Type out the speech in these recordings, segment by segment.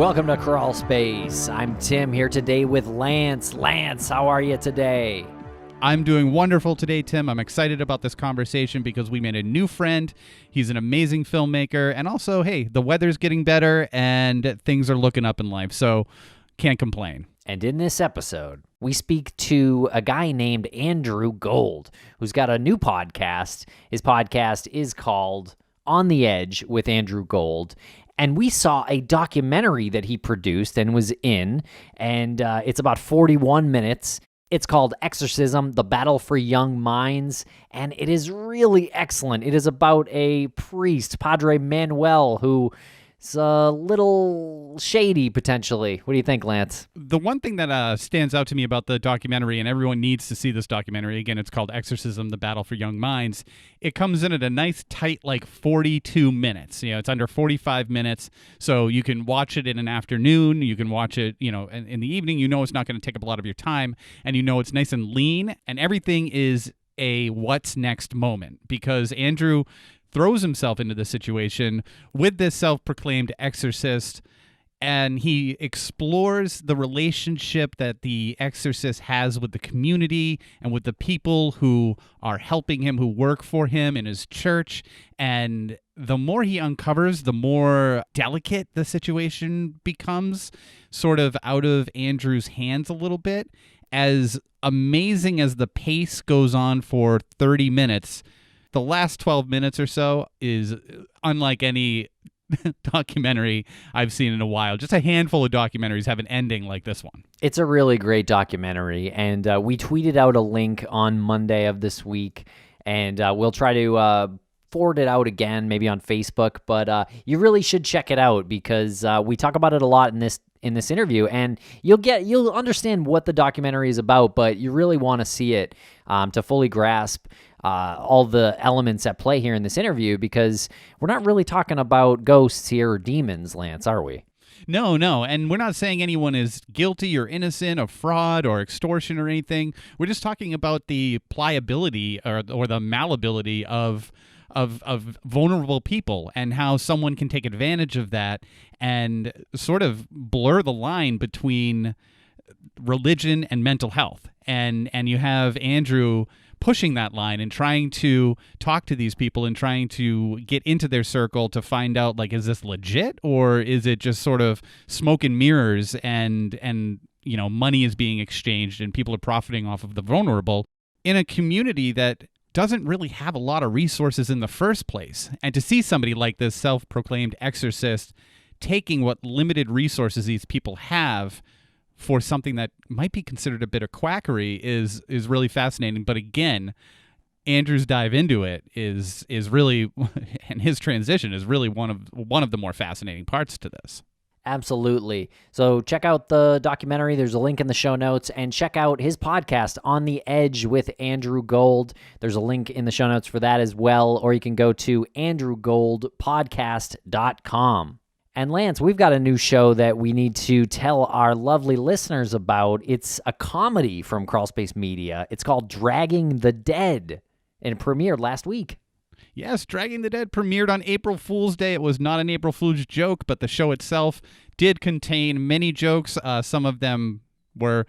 Welcome to Crawlspace. I'm Tim here today with Lance. Lance, how are you today? I'm doing wonderful today, Tim. I'm excited about this conversation because we made a new friend. He's an amazing filmmaker. And also, hey, the weather's getting better and things are looking up in life. So can't complain. And in this episode, we speak to a guy named Andrew Gold, who's got a new podcast. His podcast is called On the Edge with Andrew Gold. And we saw a documentary that he produced and was in, and it's about 41 minutes. It's called Exorcism, The Battle for Young Minds, and it is really excellent. It is about a priest, Padre Manuel, who is a little shady, potentially. What do you think, Lance? The one thing that stands out to me about the documentary, and everyone needs to see this documentary, again, it's called Exorcism, The Battle for Young Minds. It comes in at a nice, tight, 42 minutes. It's under 45 minutes, so you can watch it in an afternoon. You can watch it, in the evening. It's not going to take up a lot of your time, and it's nice and lean, and everything is a what's next moment, because Andrew throws himself into the situation with this self-proclaimed exorcist, and he explores the relationship that the exorcist has with the community and with the people who are helping him, who work for him in his church. And the more he uncovers, the more delicate the situation becomes, sort of out of Andrew's hands a little bit. As amazing as the pace goes on for 30 minutes, the last 12 minutes or so is unlike any documentary I've seen in a while. Just a handful of documentaries have an ending like this one. It's a really great documentary, and we tweeted out a link on Monday of this week, and we'll try to forward it out again, maybe on Facebook, but you really should check it out because we talk about it a lot in this interview, and you'll understand what the documentary is about, but you really want to see it to fully grasp all the elements at play here in this interview, because we're not really talking about ghosts here or demons, Lance, are we? No, and we're not saying anyone is guilty or innocent of fraud or extortion or anything. We're just talking about the pliability or the malleability of vulnerable people, and how someone can take advantage of that and sort of blur the line between religion and mental health. And you have Andrew pushing that line and trying to talk to these people and trying to get into their circle to find out, is this legit, or is it just sort of smoke and mirrors and money is being exchanged and people are profiting off of the vulnerable in a community that doesn't really have a lot of resources in the first place. And to see somebody like this self-proclaimed exorcist taking what limited resources these people have for something that might be considered a bit of quackery is really fascinating. But again, Andrew's dive into it is really, and his transition is really one of the more fascinating parts to this. Absolutely. So check out the documentary. There's a link in the show notes, and check out his podcast, On the Edge with Andrew Gold. There's a link in the show notes for that as well, or you can go to andrewgoldpodcast.com. And Lance, we've got a new show that we need to tell our lovely listeners about. It's a comedy from Crawlspace Media. It's called Dragging the Dead, and it premiered last week. Yes, Dragging the Dead premiered on April Fool's Day. It was not an April Fool's joke, but the show itself did contain many jokes. Some of them were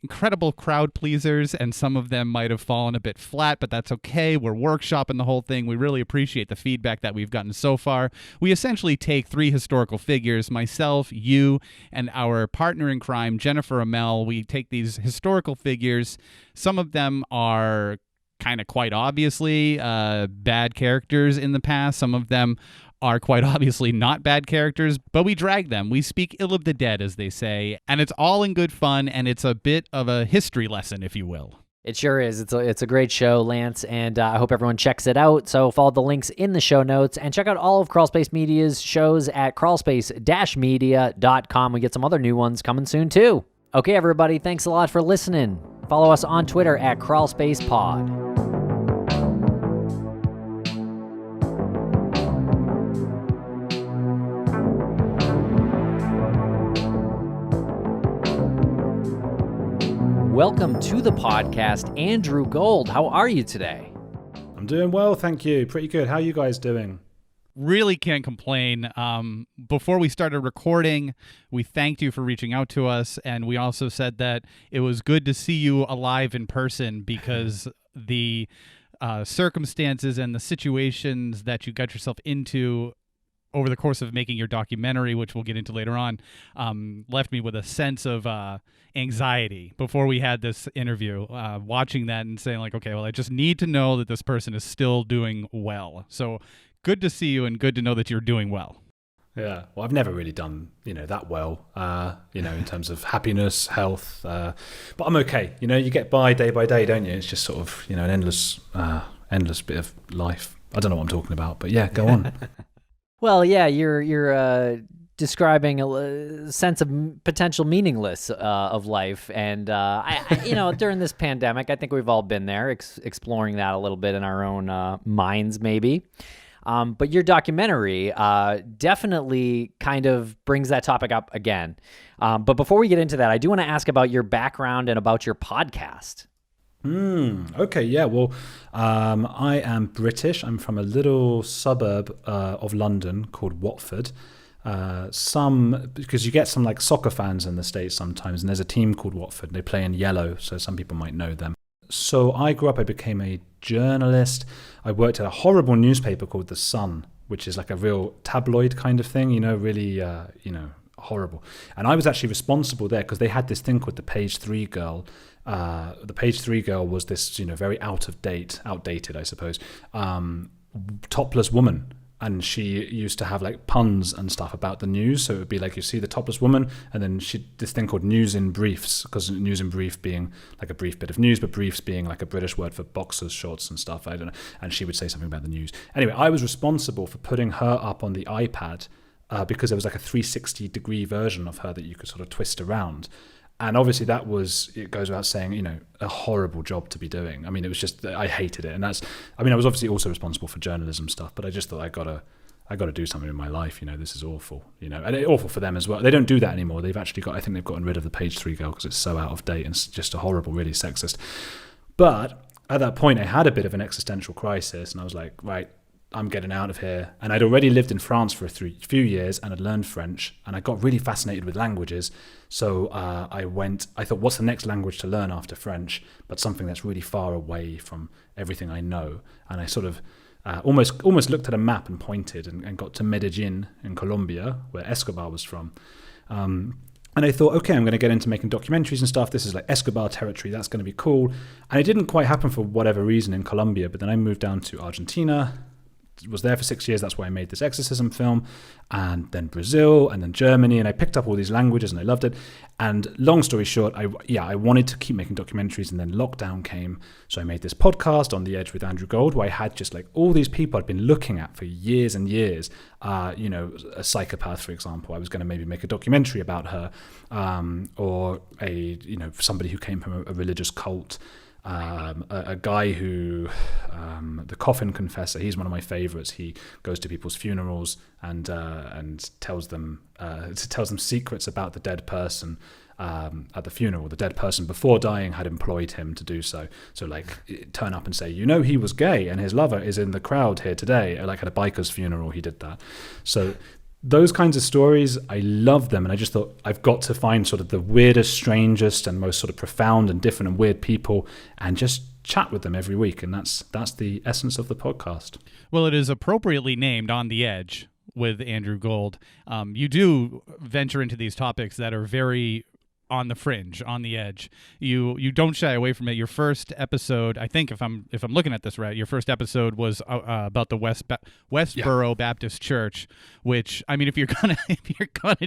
incredible crowd pleasers, and some of them might have fallen a bit flat, but that's okay. We're workshopping the whole thing. We really appreciate the feedback that we've gotten so far. We essentially take three historical figures, myself, you, and our partner in crime, Jennifer Amell. We take these historical figures. Some of them are kind of quite obviously bad characters in the past. Some of them are quite obviously not bad characters, but we drag them. We speak ill of the dead, as they say, and it's all in good fun, and it's a bit of a history lesson, if you will. It sure is. It's a great show, Lance, and I hope everyone checks it out. So follow the links in the show notes, and check out all of Crawlspace Media's shows at crawlspace-media.com. We get some other new ones coming soon, too. Okay, everybody, thanks a lot for listening. Follow us on Twitter at CrawlspacePod. Welcome to the podcast, Andrew Gold. How are you today? I'm doing well, thank you. Pretty good. How are you guys doing? Really can't complain. Before we started recording, we thanked you for reaching out to us, and we also said that it was good to see you alive in person because the circumstances and the situations that you got yourself into over the course of making your documentary, which we'll get into later on, left me with a sense of anxiety before we had this interview, watching that and saying like, okay, well, I just need to know that this person is still doing well. So good to see you and good to know that you're doing well. Yeah, well, I've never really done, that well, in terms of happiness, health, but I'm okay. You get by day, don't you? It's just sort of, an endless bit of life. I don't know what I'm talking about, but yeah, go on. Well, yeah, you're describing a sense of potential meaningless of life, and I during this pandemic, I think we've all been there, exploring that a little bit in our own minds, maybe. But your documentary definitely kind of brings that topic up again. But before we get into that, I do want to ask about your background and about your podcast. Okay, yeah. Well, I am British. I'm from a little suburb of London called Watford. Because you get some like soccer fans in the States sometimes, and there's a team called Watford. They play in yellow, so some people might know them. So I grew up, I became a journalist. I worked at a horrible newspaper called The Sun, which is like a real tabloid kind of thing, really, horrible. And I was actually responsible there because they had this thing called the Page 3 Girl. The Page 3 Girl was this, very outdated, I suppose, topless woman. And she used to have like puns and stuff about the news. So it would be like, you see the topless woman, and then this thing called news in briefs, because news in brief being like a brief bit of news, but briefs being like a British word for boxers, shorts and stuff. I don't know. And she would say something about the news. Anyway, I was responsible for putting her up on the iPad because there was like a 360-degree version of her that you could sort of twist around. And obviously it goes without saying, a horrible job to be doing. I mean, it was just, I hated it. And I was obviously also responsible for journalism stuff, but I just thought I got to do something in my life. This is awful, and it's awful for them as well. They don't do that anymore. They've actually I think they've gotten rid of the Page 3 Girl because it's so out of date and it's just a horrible, really sexist. But at that point I had a bit of an existential crisis and I was like, right, I'm getting out of here. And I'd already lived in France for a few years and I'd learned French and I got really fascinated with languages. So I thought, what's the next language to learn after French, but something that's really far away from everything I know. And I sort of almost looked at a map and pointed and got to Medellin in Colombia, where Escobar was from. And I thought, okay, I'm going to get into making documentaries and stuff. This is like Escobar territory. That's going to be cool. And it didn't quite happen for whatever reason in Colombia. But then I moved down to Argentina, was there for 6 years. That's why I made this Exorcism film, and then Brazil, and then Germany, and I picked up all these languages and I loved it. And long story short, I wanted to keep making documentaries, and then lockdown came, so I made this podcast On the Edge with Andrew Gold, where I had just like all these people I'd been looking at for years and years. A psychopath, for example, I was going to maybe make a documentary about her, or somebody who came from a religious cult. A guy who, the Coffin Confessor, he's one of my favorites. He goes to people's funerals and tells them secrets about the dead person at the funeral. The dead person before dying had employed him to do so. So like turn up and say, he was gay and his lover is in the crowd here today. Like at a biker's funeral, he did that. So those kinds of stories, I love them. And I just thought I've got to find sort of the weirdest, strangest and most sort of profound and different and weird people and just chat with them every week. And that's the essence of the podcast. Well, it is appropriately named On the Edge with Andrew Gold. You do venture into these topics that are very on the fringe, on the edge. You don't shy away from it. Your first episode, I think, if I'm looking at this right, your first episode was about the Westboro Baptist Church, which, I mean, if you're gonna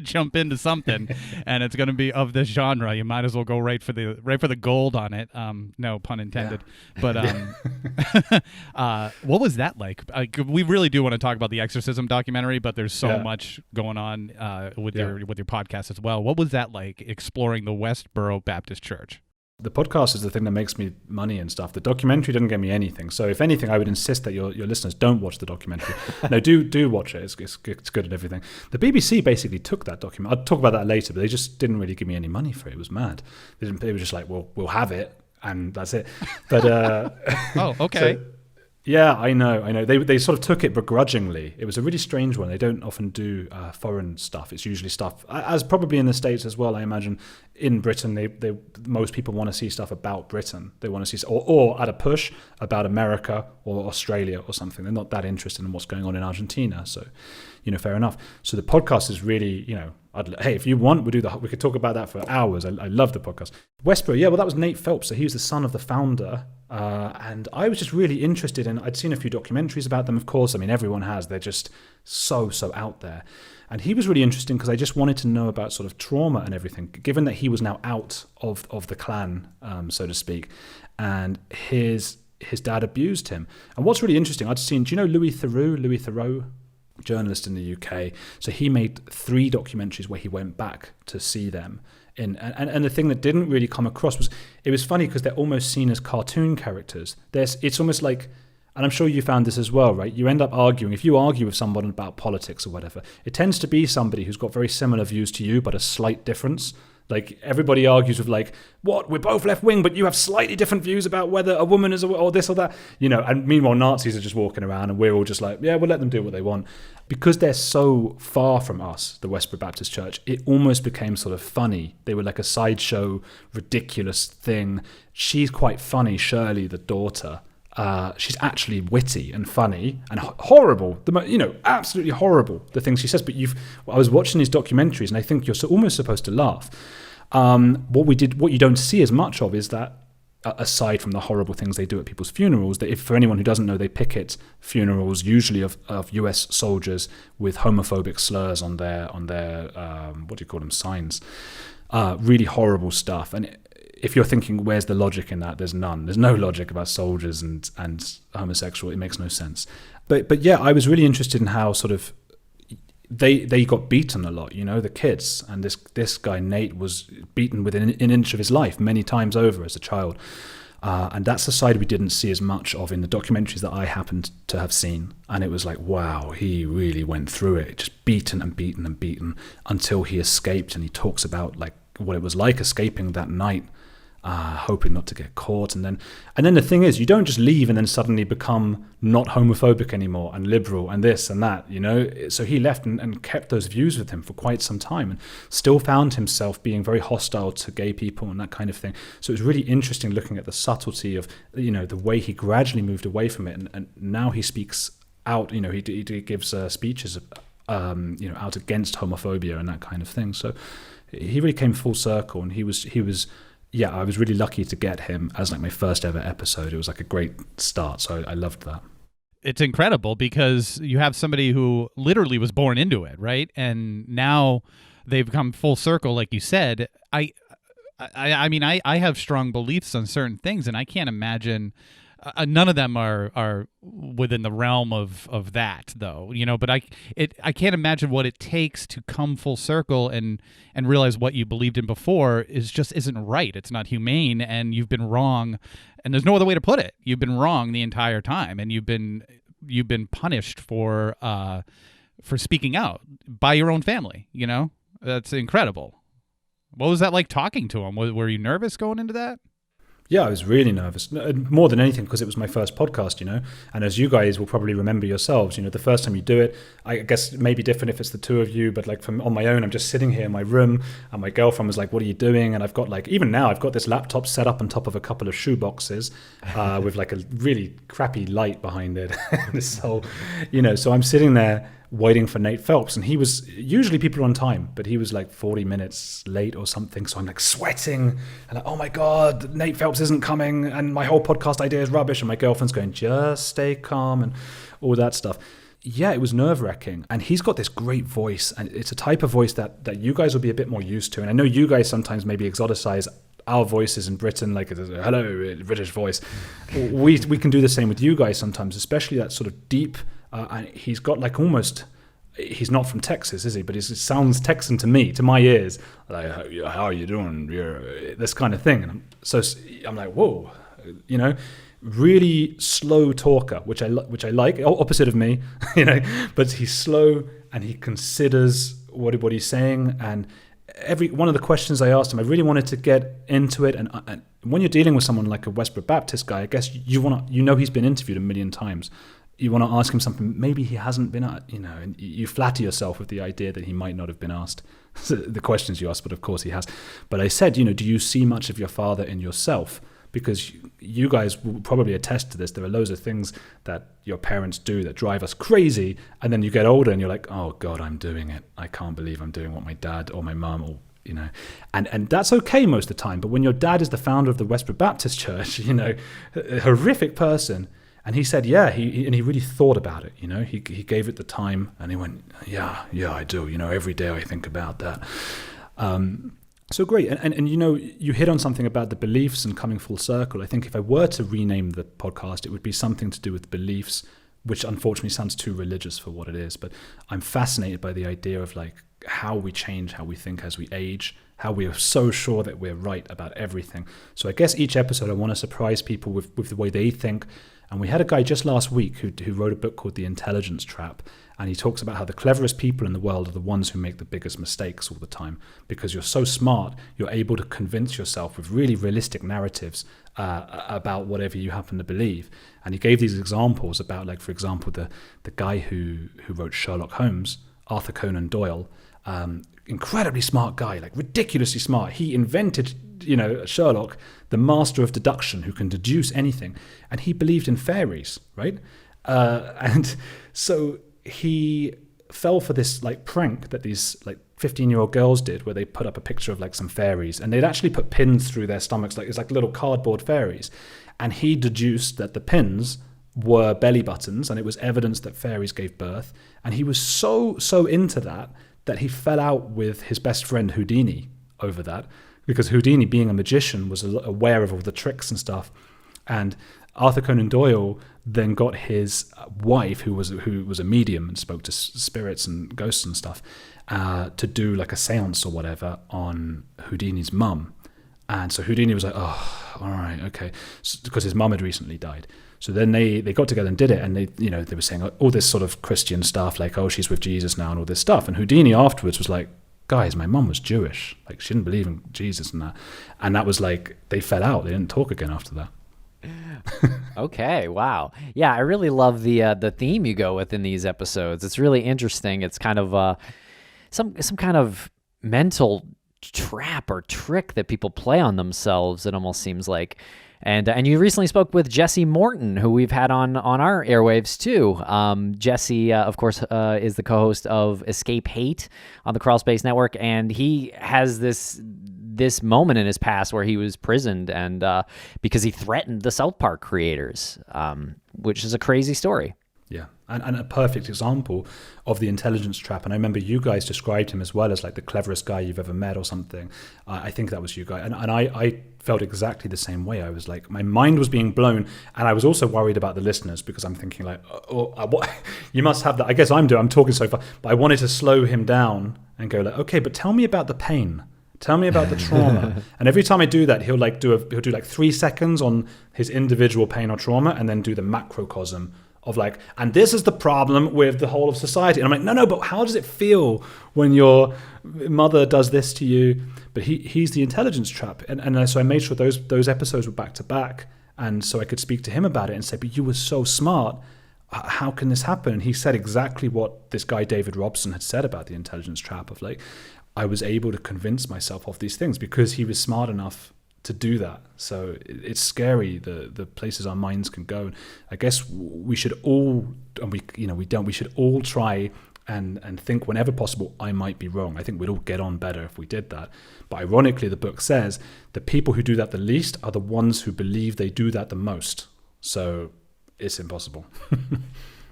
jump into something and it's gonna be of this genre, you might as well go right for the gold on it. No pun intended. Yeah. But what was that like? We really do want to talk about the Exorcism documentary, but there's so much going on with your podcast as well. What was that like, exploring the Westboro Baptist Church? The podcast is the thing that makes me money and stuff. The documentary didn't get me anything. So if anything, I would insist that your listeners don't watch the documentary. No, do watch it. It's good and everything. The BBC basically took that document. I'll talk about that later, but they just didn't really give me any money for it. It was mad. It was just like, well, we'll have it, and that's it. But oh, okay. Yeah, I know. They sort of took it begrudgingly. It was a really strange one. They don't often do foreign stuff. It's usually stuff, as probably in the States as well, I imagine. In Britain, they most people want to see stuff about Britain. They want to see, or at a push, about America or Australia or something. They're not that interested in what's going on in Argentina. So, fair enough. So the podcast is really, hey, if you want, we could talk about that for hours. I love the podcast. Westboro, yeah, well, that was Nate Phelps. So he was the son of the founder. And I was just really interested in, I'd seen a few documentaries about them, of course. I mean, everyone has. They're just so out there. And he was really interesting because I just wanted to know about sort of trauma and everything, given that he was now out of the clan, so to speak, and his dad abused him. And what's really interesting, I'd seen, do you know Louis Theroux, journalist in the UK? So he made 3 documentaries where he went back to see them. And the thing that didn't really come across was, it was funny because they're almost seen as cartoon characters. It's almost like, and I'm sure you found this as well, right? You end up arguing. If you argue with someone about politics or whatever, it tends to be somebody who's got very similar views to you, but a slight difference. Like, everybody argues with, like, what? We're both left wing, but you have slightly different views about whether a woman is or this or that. And meanwhile, Nazis are just walking around and we're all just like, yeah, we'll let them do what they want. Because they're so far from us, the Westboro Baptist Church, it almost became sort of funny. They were like a sideshow, ridiculous thing. She's quite funny, Shirley, the daughter. She's actually witty and funny and horrible. Absolutely horrible, the things she says. But I was watching these documentaries, and I think you're almost supposed to laugh. What you don't see as much of is that, aside from the horrible things they do at people's funerals, that, if for anyone who doesn't know, they picket funerals, usually of US soldiers, with homophobic slurs on their what do you call them, signs. Really horrible stuff. And if you're thinking, where's the logic in that? There's none. There's no logic about soldiers and homosexual. It makes no sense. But yeah, I was really interested in how sort of they got beaten a lot, the kids. And this guy, Nate, was beaten within an inch of his life many times over as a child. And that's a side we didn't see as much of in the documentaries that I happened to have seen. And it was like, wow, he really went through it, just beaten and beaten and beaten until he escaped. And he talks about like what it was like escaping that night, hoping not to get caught. And then the thing is, you don't just leave and then suddenly become not homophobic anymore and liberal and this and that, So he left and kept those views with him for quite some time and still found himself being very hostile to gay people and that kind of thing. So it was really interesting looking at the subtlety of, the way he gradually moved away from it. And now he speaks out, he gives speeches, out against homophobia and that kind of thing. So he really came full circle, and he was yeah, I was really lucky to get him as like my first ever episode. It was like a great start, so I loved that. It's incredible because you have somebody who literally was born into it, right? And now they've come full circle, like you said. I mean, I have strong beliefs on certain things, and I can't imagine none of them are within the realm of that, though. But I can't imagine what it takes to come full circle and realize what you believed in before isn't right. It's not humane, and you've been wrong, and there's no other way to put it. You've been wrong the entire time, and you've been punished for speaking out by your own family. That's incredible. What was that like talking to him? Were you nervous going into that? Yeah, I was really nervous, more than anything because it was my first podcast, and as you guys will probably remember yourselves, the first time you do it, I guess it may be different if it's the two of you, but like on my own, I'm just sitting here in my room, and my girlfriend was like, what are you doing? And I've got even now, I've got this laptop set up on top of a couple of shoe boxes with like a really crappy light behind it. This whole, so I'm sitting there waiting for Nate Phelps, and he was, usually people are on time, but he was like 40 minutes late or something, so I'm like sweating and like, oh my god, Nate Phelps isn't coming and my whole podcast idea is rubbish, and my girlfriend's going, just stay calm and all that stuff. Yeah, it was nerve-wracking, and he's got this great voice, and it's a type of voice that you guys will be a bit more used to, and I know you guys sometimes maybe exoticize our voices in Britain, like hello, British voice. We can do the same with you guys sometimes, especially that sort of deep. And he's got like almost, he's not from Texas, is he? But it sounds Texan to me, to my ears. Like, how are you doing? This kind of thing. And I'm like, whoa, really slow talker, which I like, opposite of me, But he's slow and he considers what he's saying, and every one of the questions I asked him, I really wanted to get into it. And when you're dealing with someone like a Westboro Baptist guy, I guess he's been interviewed a million times. You want to ask him something maybe he hasn't been, and you flatter yourself with the idea that he might not have been asked the questions you asked, but of course he has. But I said, do you see much of your father in yourself? Because you guys will probably attest to this. There are loads of things that your parents do that drive us crazy, and then you get older and you're like, oh God, I'm doing it. I can't believe I'm doing what my dad or my mum or and that's okay most of the time. But when your dad is the founder of the Westboro Baptist Church, a horrific person. And he said, yeah, he really thought about it, he gave it the time, and he went, yeah, I do, every day I think about that. So great. And you hit on something about the beliefs and coming full circle. I think if I were to rename the podcast, it would be something to do with beliefs, which unfortunately sounds too religious for what it is. But I'm fascinated by the idea of like how we change, how we think as we age, how we are so sure that we're right about everything. So I guess each episode I want to surprise people with the way they think. And we had a guy just last week who wrote a book called The Intelligence Trap. And he talks about how the cleverest people in the world are the ones who make the biggest mistakes all the time. Because you're so smart, you're able to convince yourself with really realistic narratives about whatever you happen to believe. And he gave these examples about, like, for example, the guy who wrote Sherlock Holmes, Arthur Conan Doyle, incredibly smart guy, like ridiculously smart. He invented, Sherlock, the master of deduction who can deduce anything. And he believed in fairies, right? And so he fell for this like prank that these like 15-year-old girls did, where they put up a picture of like some fairies, and they'd actually put pins through their stomachs, like it's like little cardboard fairies. And he deduced that the pins were belly buttons, and it was evidence that fairies gave birth. And he was so into that he fell out with his best friend Houdini over that, because Houdini, being a magician, was aware of all the tricks and stuff. And Arthur Conan Doyle then got his wife, who was a medium and spoke to spirits and ghosts and stuff, to do like a seance or whatever on Houdini's mum. And so Houdini was like, oh, all right, okay, because his mum had recently died. So then they got together and did it, and they were saying all this sort of Christian stuff, like, oh, she's with Jesus now and all this stuff. And Houdini afterwards was like, guys, my mum was Jewish, like she didn't believe in Jesus and that. And that was like, they fell out. They didn't talk again after that. Okay, wow. Yeah, I really love the theme you go with in these episodes. It's really interesting. It's kind of some kind of mental trap or trick that people play on themselves, it almost seems like. And you recently spoke with Jesse Morton, who we've had on our airwaves too. Jesse, of course, is the co-host of Escape Hate on the Crawlspace network, and he has this moment in his past where he was prisoned, and because he threatened the South Park creators, which is a crazy story. Yeah, and a perfect example of the intelligence trap. And I remember you guys described him as well as like the cleverest guy you've ever met or something. I think that was you guys. And I felt exactly the same way. I was like, my mind was being blown. And I was also worried about the listeners, because I'm thinking like, what? You must have that. I guess I'm talking so far. But I wanted to slow him down and go like, okay, but tell me about the pain. Tell me about the trauma. And every time I do that, he'll do like 3 seconds on his individual pain or trauma, and then do the macrocosm of like, and this is the problem with the whole of society. And I'm like, no, but how does it feel when your mother does this to you? But he's the intelligence trap. And so I made sure those episodes were back to back. And so I could speak to him about it and say, but you were so smart. How can this happen? And he said exactly what this guy, David Robson, had said about the intelligence trap of like, I was able to convince myself of these things because he was smart enough to do that. So it's scary, the places our minds can go. I guess we should all, and we should all try and think whenever possible, I might be wrong. I think we'd all get on better if we did that. But ironically, the book says the people who do that the least are the ones who believe they do that the most. So it's impossible.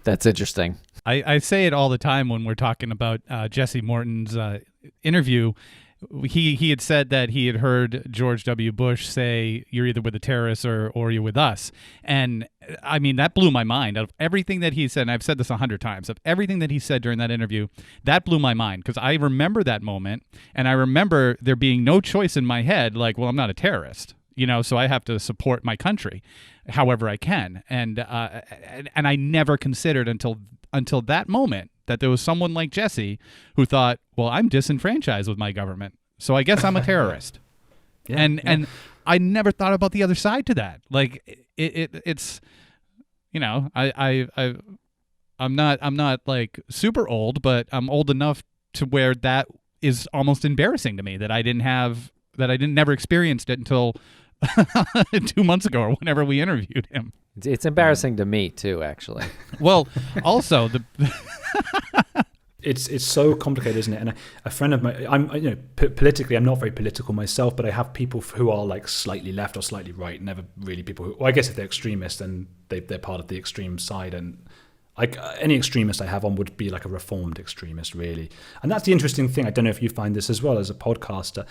That's interesting. I say it all the time when we're talking about Jesse Morton's interview. He had said that he had heard George W. Bush say, you're either with the terrorists or you're with us. And I mean, that blew my mind. Of everything that he said, and I've said this 100 times, of everything that he said during that interview, that blew my mind, because I remember that moment, and I remember there being no choice in my head, like, well, I'm not a terrorist, so I have to support my country however I can. And I never considered until that moment that there was someone like Jesse who thought, well, I'm disenfranchised with my government. So I guess I'm a terrorist. And I never thought about the other side to that. Like it's, I'm not like super old, but I'm old enough to where that is almost embarrassing to me that I never experienced it until 2 months ago or whenever we interviewed him. It's embarrassing to me too, actually. Well, also It's so complicated, isn't it? And a friend of mine, politically, I'm not very political myself, but I have people who are like slightly left or slightly right. Never really people who, well, I guess if they're extremists, then they're part of the extreme side. And like any extremist I have on would be like a reformed extremist, really. And that's the interesting thing. I don't know if you find this as well as a podcaster.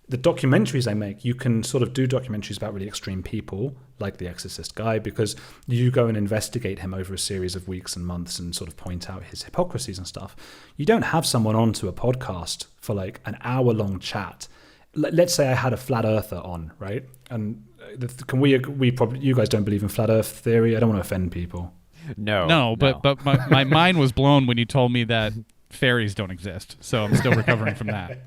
The documentaries I make, you can sort of do documentaries about really extreme people, like the Exorcist guy, because you go and investigate him over a series of weeks and months and sort of point out his hypocrisies and stuff. You don't have someone onto a podcast for like an hour-long chat. Let's say I had a flat earther on, right? And can we probably, you guys don't believe in flat earth theory. I don't want to offend people. No, but my mind was blown when you told me that fairies don't exist, so I'm still recovering from that.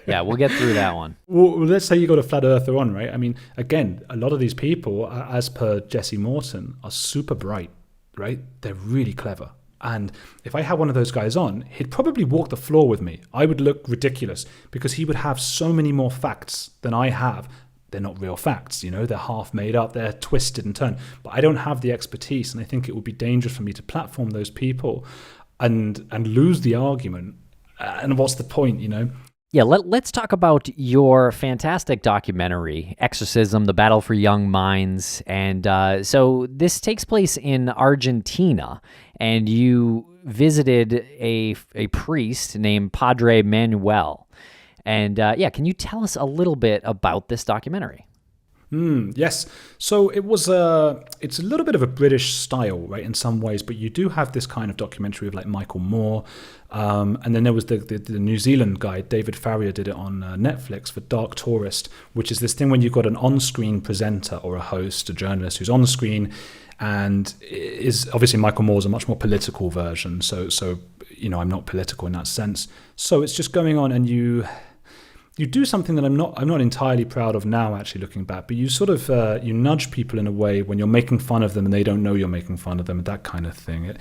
Yeah, we'll get through that one. Well, let's say you got a flat earther on, right? I mean, again, a lot of these people, as per Jesse Morton, are super bright, right? They're really clever. And if I had one of those guys on, he'd probably walk the floor with me. I would look ridiculous because he would have so many more facts than I have. They're not real facts, they're half made up, they're twisted and turned. But I don't have the expertise, and I think it would be dangerous for me to platform those people and lose the argument. And what's the point, Yeah, let's talk about your fantastic documentary, Exorcism, The Battle for Young Minds. And so this takes place in Argentina, and you visited a priest named Padre Manuel. And can you tell us a little bit about this documentary? Yes. So it's a little bit of a British style, right, in some ways, but you do have this kind of documentary of like Michael Moore. And then there was the New Zealand guy, David Farrier, did it on Netflix for Dark Tourist, which is this thing when you've got an on-screen presenter or a host, a journalist who's on the screen, and is obviously Michael Moore's a much more political version. So I'm not political in that sense. So it's just going on, and you do something that I'm not entirely proud of now, actually, looking back, but you sort of you nudge people in a way when you're making fun of them and they don't know you're making fun of them, that kind of thing,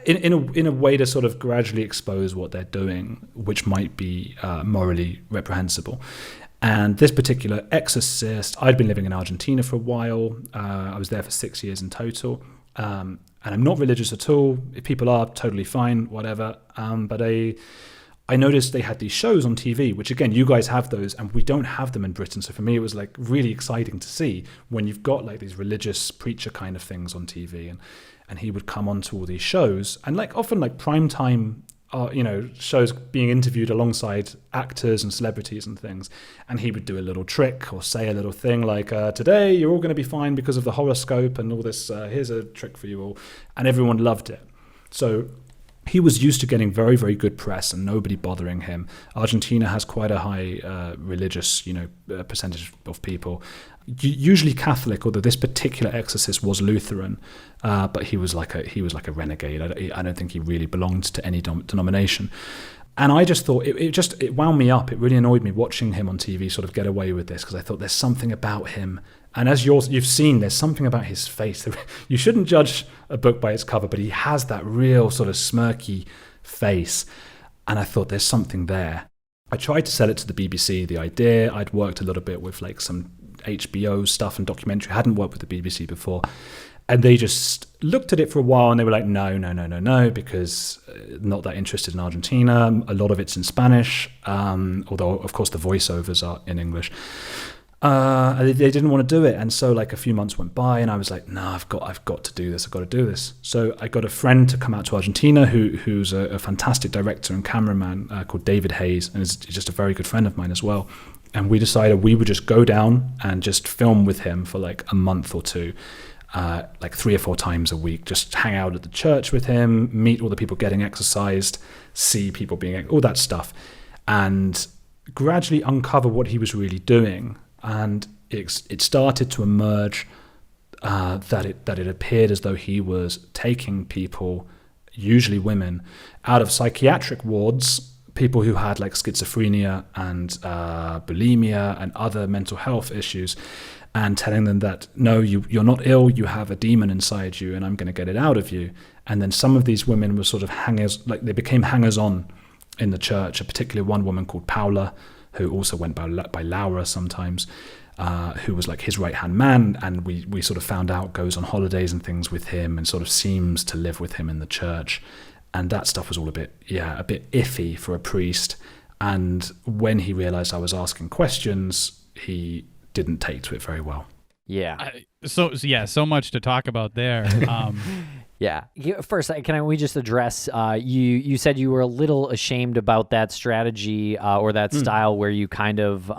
in a way to sort of gradually expose what they're doing, which might be morally reprehensible. And this particular exorcist, I'd been living in Argentina for a while. I was there for 6 years in total. And I'm not religious at all. If people are, totally fine, whatever. But I noticed they had these shows on TV, which again, you guys have those, and we don't have them in Britain. So for me, it was like really exciting to see when you've got like these religious preacher kind of things on TV, and he would come onto all these shows, and like often like primetime, shows being interviewed alongside actors and celebrities and things, and he would do a little trick or say a little thing like, "Today you're all going to be fine because of the horoscope and all this. Here's a trick for you all," and everyone loved it. So he was used to getting very, very good press and nobody bothering him. Argentina has quite a high religious, percentage of people, usually Catholic. Although this particular exorcist was Lutheran, but he was like a renegade. I don't think he really belonged to any denomination. And I just thought it wound me up. It really annoyed me watching him on TV sort of get away with this, because I thought there's something about him. And as you've seen, there's something about his face. You shouldn't judge a book by its cover, but he has that real sort of smirky face. And I thought there's something there. I tried to sell it to the BBC, the idea. I'd worked a little bit with like some HBO stuff and documentary. I hadn't worked with the BBC before. And they just looked at it for a while and they were like, no, because not that interested in Argentina. A lot of it's in Spanish, although, of course, the voiceovers are in English. They didn't want to do it. And so like a few months went by and I was like, no, I've got to do this. I've got to do this. So I got a friend to come out to Argentina who's a fantastic director and cameraman called David Hayes, and is just a very good friend of mine as well. And we decided we would just go down and just film with him for like a month or two. Like 3 or 4 times a week, just hang out at the church with him, meet all the people getting exorcised, see people being, all that stuff, and gradually uncover what he was really doing. And it started to emerge that it appeared as though he was taking people, usually women, out of psychiatric wards, people who had like schizophrenia and bulimia and other mental health issues, and telling them that, no, you're not ill, you have a demon inside you, and I'm going to get it out of you. And then some of these women were sort of they became hangers-on in the church, particularly one woman called Paula, who also went by Laura sometimes, who was like his right-hand man, and we sort of found out goes on holidays and things with him and sort of seems to live with him in the church. And that stuff was all a bit iffy for a priest. And when he realized I was asking questions, he didn't take to it very well. Yeah. So much to talk about there. Yeah. First, we just address, you said you were a little ashamed about that strategy or that style where you kind of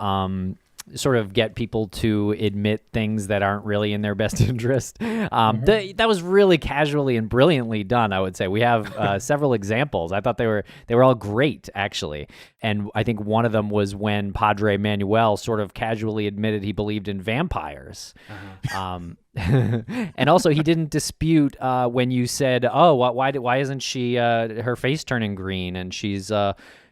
sort of get people to admit things that aren't really in their best interest. That was really casually and brilliantly done, I would say. We have several examples. I thought they were all great, actually. And I think one of them was when Padre Manuel sort of casually admitted he believed in vampires. And also he didn't dispute when you said, "Oh, why isn't she her face turning green and she's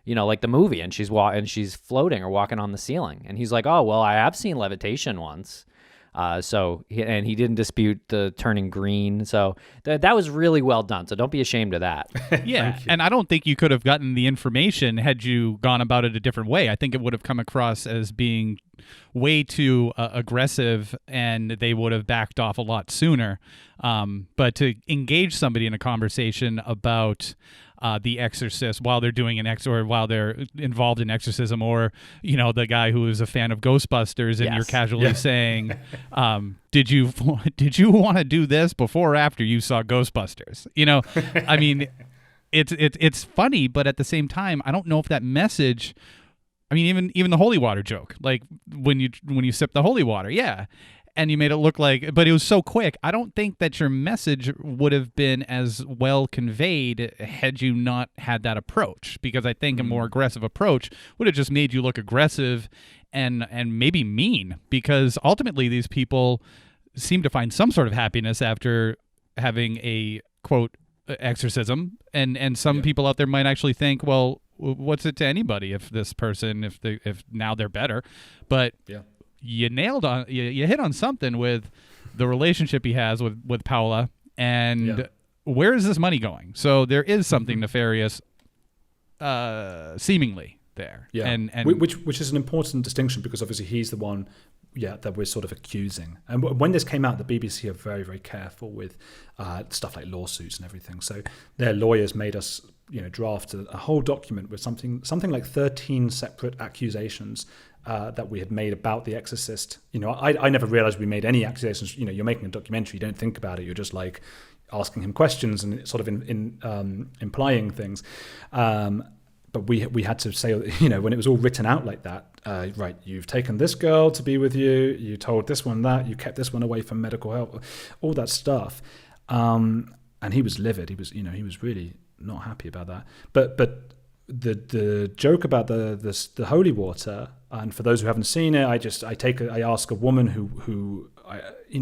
like the movie, and she's floating or walking on the ceiling?" And he's like, "Oh, well, I have seen levitation once." And he didn't dispute the turning green. So that was really well done. So don't be ashamed of that. Yeah, and I don't think you could have gotten the information had you gone about it a different way. I think it would have come across as being way too aggressive, and they would have backed off a lot sooner. But to engage somebody in a conversation about the exorcist while they're doing or while they're involved in exorcism, or the guy who is a fan of Ghostbusters, and you're casually saying, did you want to do this before or after you saw Ghostbusters? I mean, it's funny, but at the same time, I don't know if that message, I mean, even the holy water joke, like when you sip the holy water, and you made it look like, but it was so quick. I don't think that your message would have been as well conveyed had you not had that approach, because I think a more aggressive approach would have just made you look aggressive and maybe mean, because ultimately these people seem to find some sort of happiness after having a, quote, exorcism. And some people out there might actually think, well, what's it to anybody if this person, if now they're better? But you nailed on, you hit on something with the relationship he has with Paula, and where is this money going? So there is something nefarious, seemingly there. Yeah, and which is an important distinction, because obviously he's the one, that we're sort of accusing. And when this came out, the BBC are very, very careful with stuff like lawsuits and everything. So their lawyers made us, draft a whole document with something like 13 separate accusations that we had made about The Exorcist. I never realized we made any accusations. You're making a documentary, you don't think about it. You're just like asking him questions and sort of implying things. But we had to say, when it was all written out like that, right, you've taken this girl to be with you, you told this one that, you kept this one away from medical help, all that stuff. And he was livid. He was really not happy about that. But the joke about the holy water, and for those who haven't seen it, I ask a woman who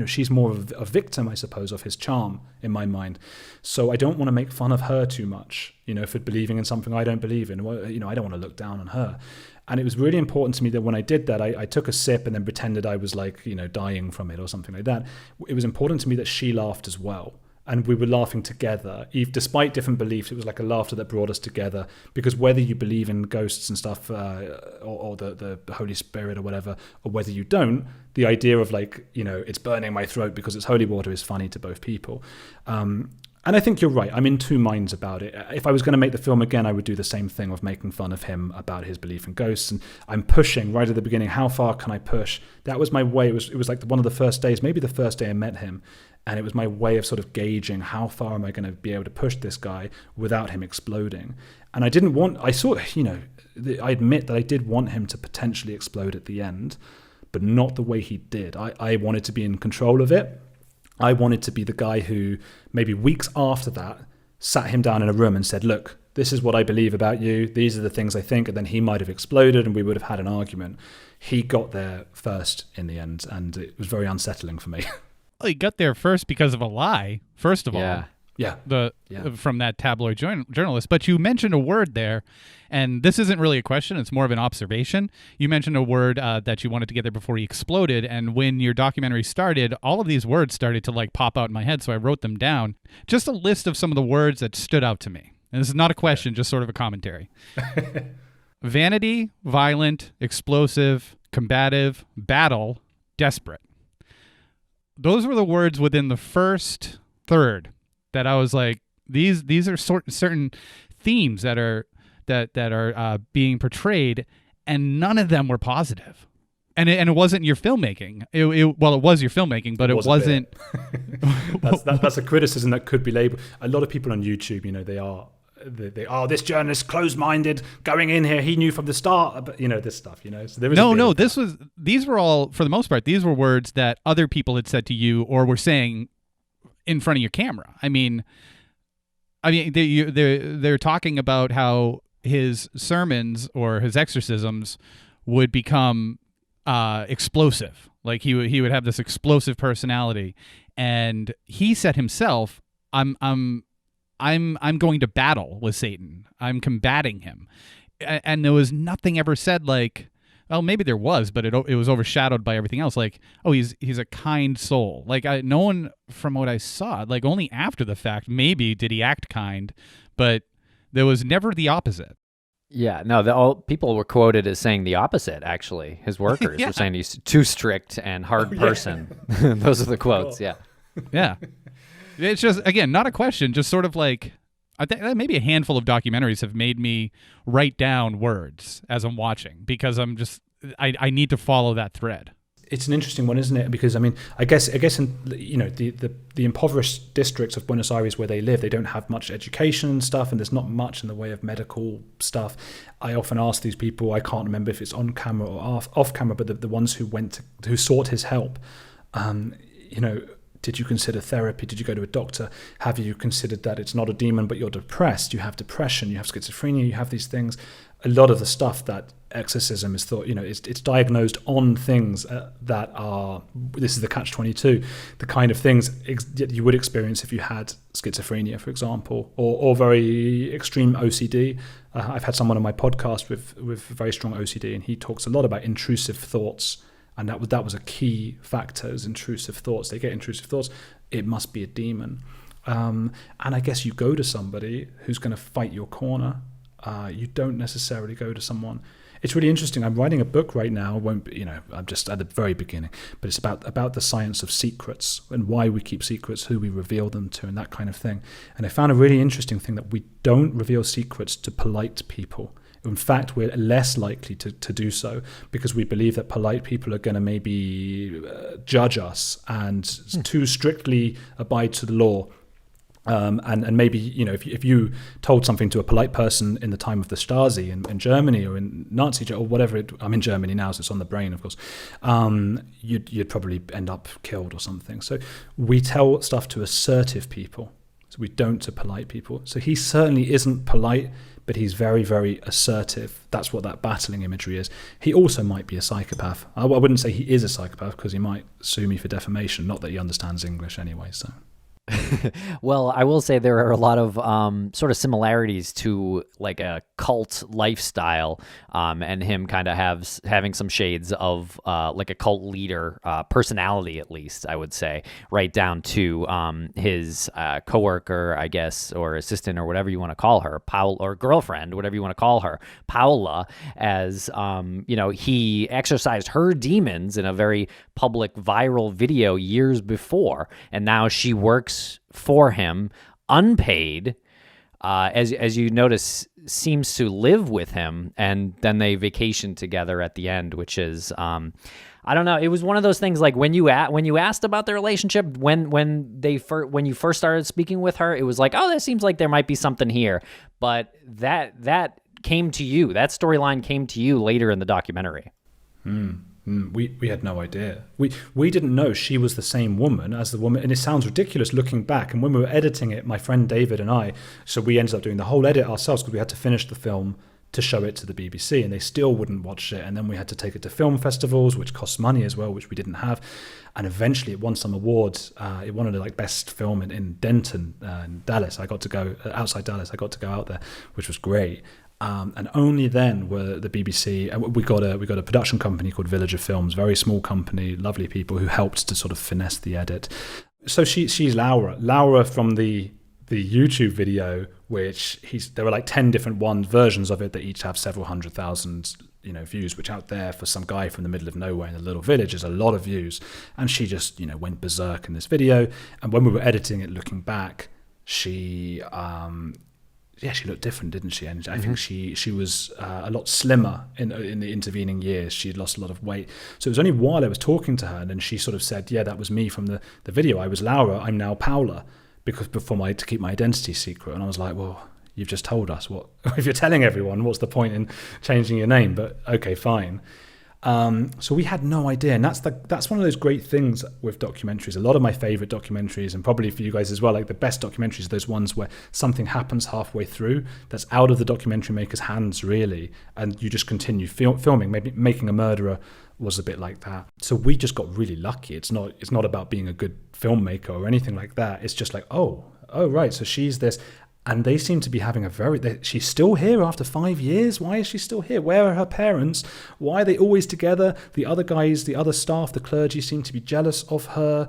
she's more of a victim, I suppose, of his charm in my mind. So I don't want to make fun of her too much, for believing in something I don't believe in. I don't want to look down on her. And it was really important to me that when I did that, I took a sip and then pretended I was like, dying from it or something like that. It was important to me that she laughed as well. And we were laughing together. Despite different beliefs, it was like a laughter that brought us together. Because whether you believe in ghosts and stuff, or the Holy Spirit or whatever, or whether you don't, the idea of like, it's burning my throat because it's holy water is funny to both people. And I think you're right. I'm in two minds about it. If I was going to make the film again, I would do the same thing of making fun of him about his belief in ghosts. And I'm pushing right at the beginning. How far can I push? That was my way. It was like one of the first days, maybe the first day I met him. And it was my way of sort of gauging how far am I going to be able to push this guy without him exploding. And I admit that I did want him to potentially explode at the end, but not the way he did. I wanted to be in control of it. I wanted to be the guy who maybe weeks after that sat him down in a room and said, look, this is what I believe about you. These are the things I think. And then he might have exploded and we would have had an argument. He got there first in the end, and it was very unsettling for me. Well, he got there first because of a lie, first of all. from that tabloid journalist. But you mentioned a word there, and this isn't really a question, it's more of an observation. You mentioned a word that you wanted to get there before he exploded, and when your documentary started, all of these words started to like pop out in my head, so I wrote them down. Just a list of some of the words that stood out to me. And this is not a question, just sort of a commentary. Vanity, violent, explosive, combative, battle, desperate. Those were the words within the first third that I was like, these are certain themes that are being portrayed, and none of them were positive. And it wasn't your filmmaking. It was your filmmaking, but it wasn't. That's a criticism that could be labeled. A lot of people on YouTube, they are this journalist closed-minded going in here. He knew from the start, but this stuff. So there is these were all, for the most part, these were words that other people had said to you or were saying in front of your camera. I mean, they're talking about how his sermons or his exorcisms would become explosive. Like he would have this explosive personality, and he said himself, I'm going to battle with Satan. I'm combating him. And there was nothing ever said like, well, maybe there was, but it was overshadowed by everything else. Like, oh, he's a kind soul. Like, no one, from what I saw, like only after the fact, maybe did he act kind, but there was never the opposite. Yeah, no, people were quoted as saying the opposite, actually. His workers were saying he's too strict and hard person. Those are the quotes, yeah. Yeah. It's just, again, not a question, just sort of like, I think maybe a handful of documentaries have made me write down words as I'm watching, because I need to follow that thread. It's an interesting one, isn't it? Because I guess in the impoverished districts of Buenos Aires where they live, they don't have much education and stuff, and there's not much in the way of medical stuff. I often ask these people, I can't remember if it's on camera or off camera, but the ones who sought his help, did you consider therapy? Did you go to a doctor? Have you considered that it's not a demon, but you're depressed? You have depression, you have schizophrenia, you have these things. A lot of the stuff that exorcism is thought, it's diagnosed on things that are, this is the catch-22, the kind of things you would experience if you had schizophrenia, for example, or very extreme OCD. I've had someone on my podcast with very strong OCD, and he talks a lot about intrusive thoughts. And that was a key factor, is intrusive thoughts. They get intrusive thoughts, it must be a demon. And I guess you go to somebody who's going to fight your corner. You don't necessarily go to someone. It's really interesting. I'm writing a book right now. I'm just at the very beginning, but it's about the science of secrets and why we keep secrets, who we reveal them to, and that kind of thing. And I found a really interesting thing, that we don't reveal secrets to polite people. In fact, we're less likely to do so, because we believe that polite people are going to maybe judge us and too strictly abide to the law. And maybe, if you told something to a polite person in the time of the Stasi in Germany or in Nazi or whatever, I'm in Germany now, so it's on the brain, of course, you'd probably end up killed or something. So we tell stuff to assertive people, so we don't to polite people. So he certainly isn't polite, but he's very, very assertive. That's what that battling imagery is. He also might be a psychopath. I wouldn't say he is a psychopath, because he might sue me for defamation. Not that he understands English anyway, so... Well, I will say there are a lot of sort of similarities to like a cult lifestyle, and him kind of having some shades of like a cult leader personality, at least, I would say, right down to his coworker, I guess, or assistant, or whatever you want to call her, Paula, or girlfriend, whatever you want to call her, Paula, as he exorcised her demons in a very public viral video years before, and now she works for him unpaid, as you notice, seems to live with him, and then they vacation together at the end, which is I don't know, it was one of those things, like when you asked about the relationship, when you first started speaking with her, it was like, oh, that seems like there might be something here, but that came to you, that storyline came to you later in the documentary. We had no idea. We didn't know she was the same woman as the woman, and it sounds ridiculous looking back. And when we were editing it, my friend David and I, so we ended up doing the whole edit ourselves, because we had to finish the film to show it to the BBC, and they still wouldn't watch it. And then we had to take it to film festivals, which cost money as well, which we didn't have. And eventually it won some awards. It won like best film in Denton, in Dallas. I got to go outside Dallas. I got to go out there, which was great. And only then were the BBC. We got a production company called Village of Films, very small company, lovely people who helped to sort of finesse the edit. So she's Laura from the YouTube video, which there were like 10 different versions of it that each have several 100,000 views, which out there for some guy from the middle of nowhere in a little village is a lot of views. And she just went berserk in this video. And when we were editing it, looking back, she looked different, didn't she? And I think she was a lot slimmer in the intervening years. She had lost a lot of weight. So it was only while I was talking to her, and then she sort of said, yeah, that was me from the video. I was Laura, I'm now Paula, because to keep my identity secret. And I was like, well, you've just told us. What if you're telling everyone, what's the point in changing your name? But okay, fine. So we had no idea, and that's one of those great things with documentaries. A lot of my favorite documentaries, and probably for you guys as well, like the best documentaries are those ones where something happens halfway through that's out of the documentary maker's hands, really, and you just continue filming. Maybe Making a Murderer was a bit like that. So we just got really lucky. It's not about being a good filmmaker or anything like that. It's just like, oh right, so she's this. And they seem to be having she's still here after 5 years. Why is she still here? Where are her parents? Why are they always together? The other guys, the other staff, the clergy seem to be jealous of her.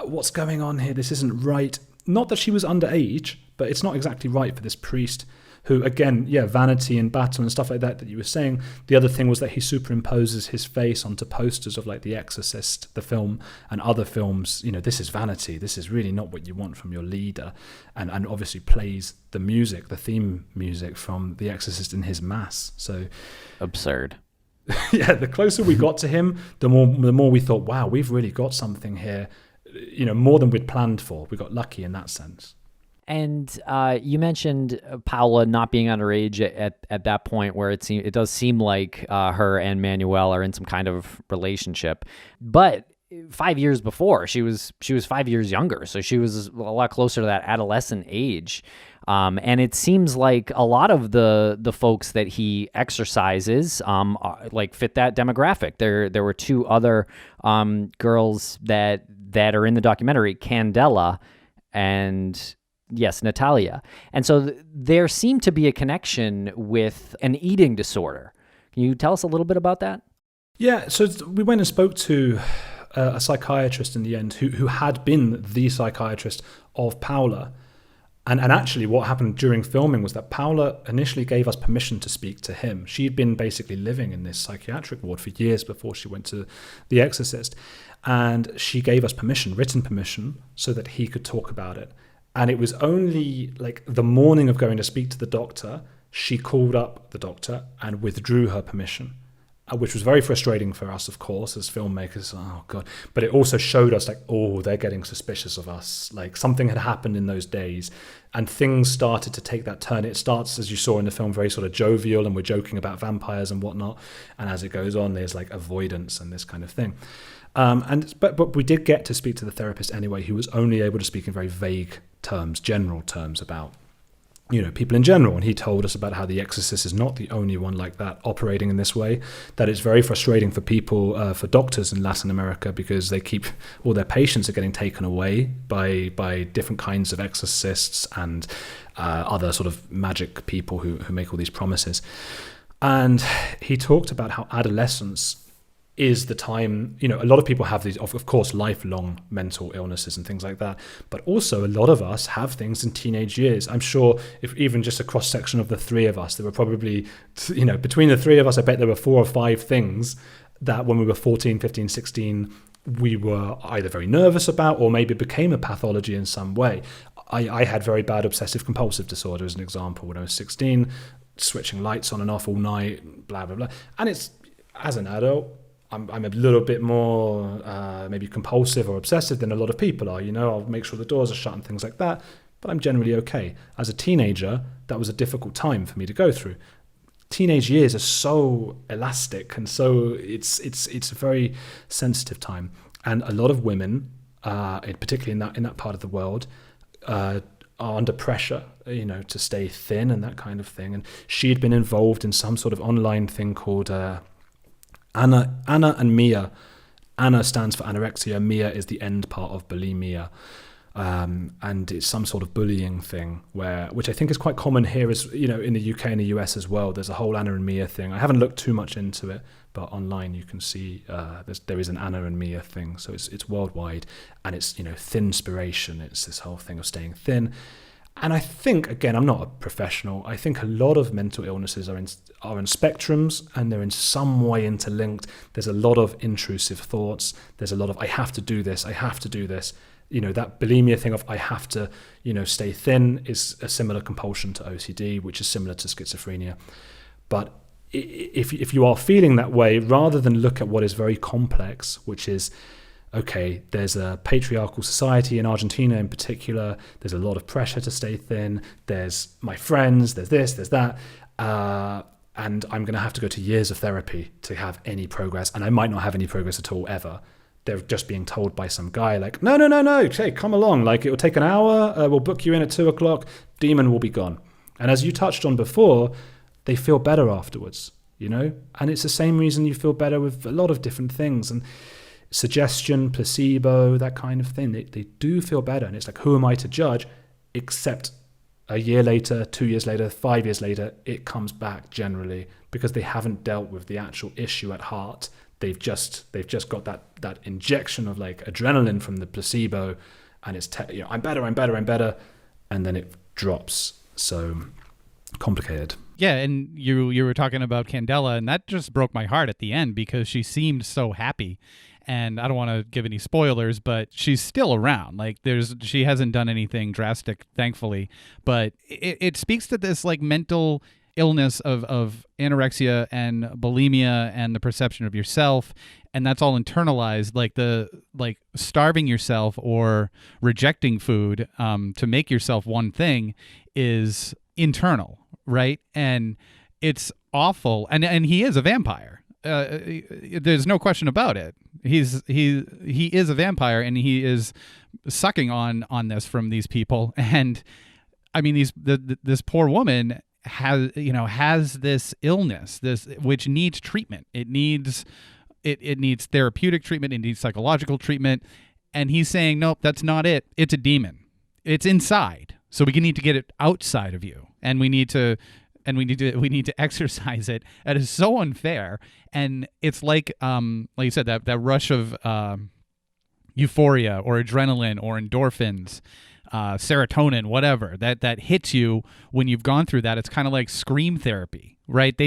What's going on here? This isn't right. Not that she was underage, but it's not exactly right for this priest who, again, vanity and battle and stuff like that you were saying. The other thing was that he superimposes his face onto posters of like The Exorcist, the film, and other films. This is vanity. This is really not what you want from your leader. And obviously plays the music, the theme music from The Exorcist in his mass. So absurd. Yeah, the closer we got to him, the more we thought, wow, we've really got something here, more than we'd planned for. We got lucky in that sense. And you mentioned Paula not being underage at that point, where it does seem like her and Manuel are in some kind of relationship. But 5 years before, she was 5 years younger, so she was a lot closer to that adolescent age. And it seems like a lot of the folks that he exorcises like fit that demographic. There were two other girls that are in the documentary, Candela and yes, Natalia. And so there seemed to be a connection with an eating disorder. Can you tell us a little bit about that? Yeah, so we went and spoke to a psychiatrist in the end who had been the psychiatrist of Paula. And actually what happened during filming was that Paula initially gave us permission to speak to him. She'd been basically living in this psychiatric ward for years before she went to The Exorcist. And she gave us written permission, so that he could talk about it. And it was only like the morning of going to speak to the doctor, she called up the doctor and withdrew her permission, which was very frustrating for us, of course, as filmmakers. Oh, God. But it also showed us like, oh, they're getting suspicious of us. Like something had happened in those days and things started to take that turn. It starts, as you saw in the film, very sort of jovial and we're joking about vampires and whatnot. And as it goes on, there's like avoidance and this kind of thing. But we did get to speak to the therapist anyway, who was only able to speak in very vague terms, general terms about, people in general. And he told us about how The Exorcist is not the only one like that operating in this way, that it's very frustrating for people, for doctors in Latin America, because all their patients are getting taken away by different kinds of exorcists and other sort of magic people who make all these promises. And he talked about how adolescence is the time, a lot of people have these, of course, lifelong mental illnesses and things like that. But also a lot of us have things in teenage years. I'm sure if even just a cross section of the three of us, there were probably, between the three of us, I bet there were 4 or 5 things that when we were 14, 15, 16, we were either very nervous about or maybe became a pathology in some way. I had very bad obsessive compulsive disorder as an example when I was 16, switching lights on and off all night, blah, blah, blah. And it's, as an adult, I'm a little bit more maybe compulsive or obsessive than a lot of people are. I'll make sure the doors are shut and things like that, but I'm generally okay. As a teenager, that was a difficult time for me to go through. Teenage years are so elastic, and so it's a very sensitive time. And a lot of women, particularly in that part of the world, are under pressure, to stay thin and that kind of thing. And she had been involved in some sort of online thing called Anna and Mia. Anna stands for anorexia. Mia is the end part of bulimia. And it's some sort of bullying thing which I think is quite common here, as in the UK and the US as well. There's a whole Anna and Mia thing. I haven't looked too much into it, but online you can see there is an Anna and Mia thing. So it's worldwide, and it's thinspiration. It's this whole thing of staying thin. And I think, again, I'm not a professional. I think a lot of mental illnesses are in spectrums, and they're in some way interlinked. There's a lot of intrusive thoughts. There's a lot of I have to do this. I have to do this. That bulimia thing of I have to, stay thin is a similar compulsion to OCD, which is similar to schizophrenia. But if you are feeling that way, rather than look at what is very complex, which is, okay, there's a patriarchal society in Argentina in particular, there's a lot of pressure to stay thin, there's my friends, there's this, there's that, and I'm going to have to go to years of therapy to have any progress, and I might not have any progress at all ever. They're just being told by some guy like, no, hey, come along. Like, it will take an hour. We'll book you in at 2:00. Demon will be gone. And as you touched on before, they feel better afterwards, And it's the same reason you feel better with a lot of different things. And suggestion, placebo, that kind of thing. They do feel better. And it's like, who am I to judge? Except a year later, 2 years later, 5 years later, it comes back generally because they haven't dealt with the actual issue at heart. They've just got that injection of like adrenaline from the placebo, and it's I'm better, and then it drops. So complicated. Yeah, and you were talking about Candela, and that just broke my heart at the end because she seemed so happy. And I don't want to give any spoilers, but she's still around. Like she hasn't done anything drastic, thankfully. But it speaks to this like mental illness of anorexia and bulimia and the perception of yourself, and that's all internalized. Like starving yourself or rejecting food to make yourself one thing is internal, right? And it's awful. And he is a vampire. There's no question about it. He is a vampire, and he is sucking on this from these people. And I mean, this poor woman has this illness, which needs treatment. It needs therapeutic treatment. It needs psychological treatment. And he's saying, nope, that's not it. It's a demon. It's inside. So we need to get it outside of you, and we need to exercise it. That is so unfair. And it's like you said, that rush of euphoria or adrenaline or endorphins, serotonin, whatever that hits you when you've gone through that. It's kind of like scream therapy, right?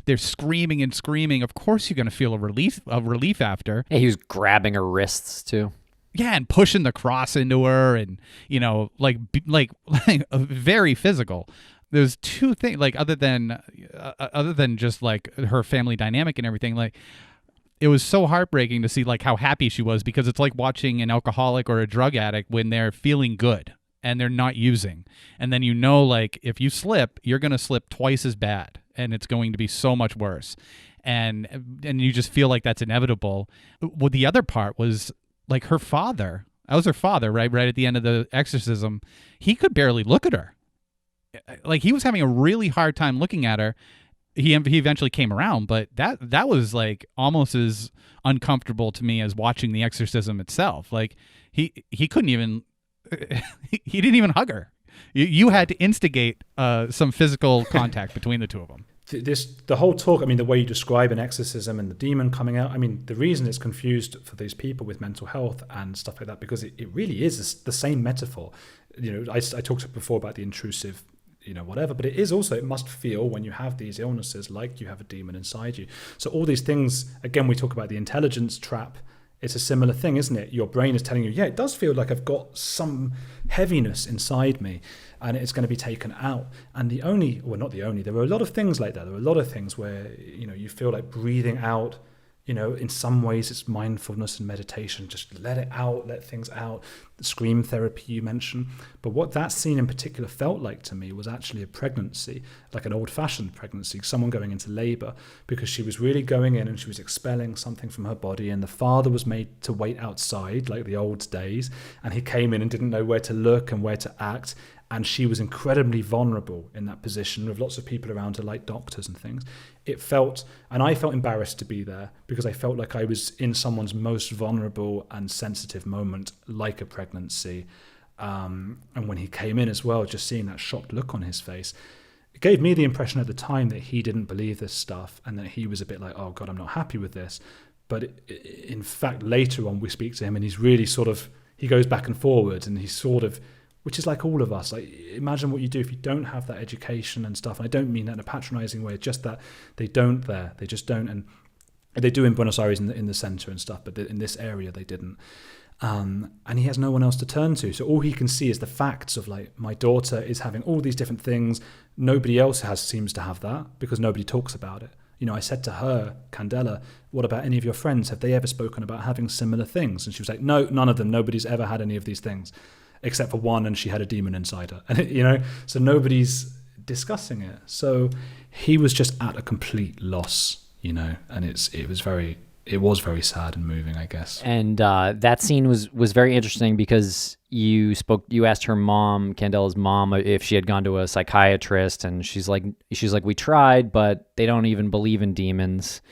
They're screaming and screaming. Of course, you're going to feel a relief after. Yeah, he was grabbing her wrists too. Yeah, and pushing the cross into her, and like very physical. There's two things, like other than just like her family dynamic and everything, like. It was so heartbreaking to see like how happy she was, because it's like watching an alcoholic or a drug addict when they're feeling good and they're not using. And then like if you slip, you're going to slip twice as bad, and it's going to be so much worse. And you just feel like that's inevitable. Well, the other part was like her father. That was her father, right at the end of the exorcism. He could barely look at her. Like he was having a really hard time looking at her. He eventually came around, but that was like almost as uncomfortable to me as watching the exorcism itself. Like he couldn't even he didn't even hug her. You had to instigate some physical contact between the two of them. The whole talk, I mean, the way you describe an exorcism and the demon coming out, I mean, the reason it's confused for these people with mental health and stuff like that, because it really is the same metaphor. I talked before about the intrusive whatever, but it must feel when you have these illnesses like you have a demon inside you. So all these things, again, we talk about the intelligence trap. It's a similar thing, isn't it? Your brain is telling you, yeah, it does feel like I've got some heaviness inside me, and it's going to be taken out. And not the only, there were a lot of things like that. There were a lot of things where, you feel like breathing out. In some ways it's mindfulness and meditation. Just let it out, let things out. The scream therapy you mentioned. But what that scene in particular felt like to me was actually a pregnancy, like an old-fashioned pregnancy, someone going into labor, because she was really going in and she was expelling something from her body, and the father was made to wait outside like the old days, and he came in and didn't know where to look and where to act. and she was incredibly vulnerable in that position with lots of people around her, like doctors and things. And I felt embarrassed to be there because I felt like I was in someone's most vulnerable and sensitive moment, like a pregnancy. And when he came in as well, just seeing that shocked look on his face, it gave me the impression at the time that he didn't believe this stuff and that he was a bit like, oh God, I'm not happy with this. But in fact, later on, we speak to him and he's really he goes back and forward, and he's which is like all of us. Like, imagine what you do if you don't have that education and stuff. And I don't mean that in a patronizing way, just that they don't there. They just don't. And they do in Buenos Aires in the center and stuff, but in this area they didn't. And he has no one else to turn to. So all he can see is the facts of, like, my daughter is having all these different things. Nobody else seems to have that because nobody talks about it. You know, I said to her, Candela, what about any of your friends? Have they ever spoken about having similar things? And she was like, no, none of them. Nobody's ever had any of these things. Except for one, and she had a demon inside her. And so nobody's discussing it. So he was just at a complete loss, and it was very sad and moving, I guess. And that scene was very interesting because you asked her mom, Candela's mom, if she had gone to a psychiatrist, and she's like, we tried, but they don't even believe in demons.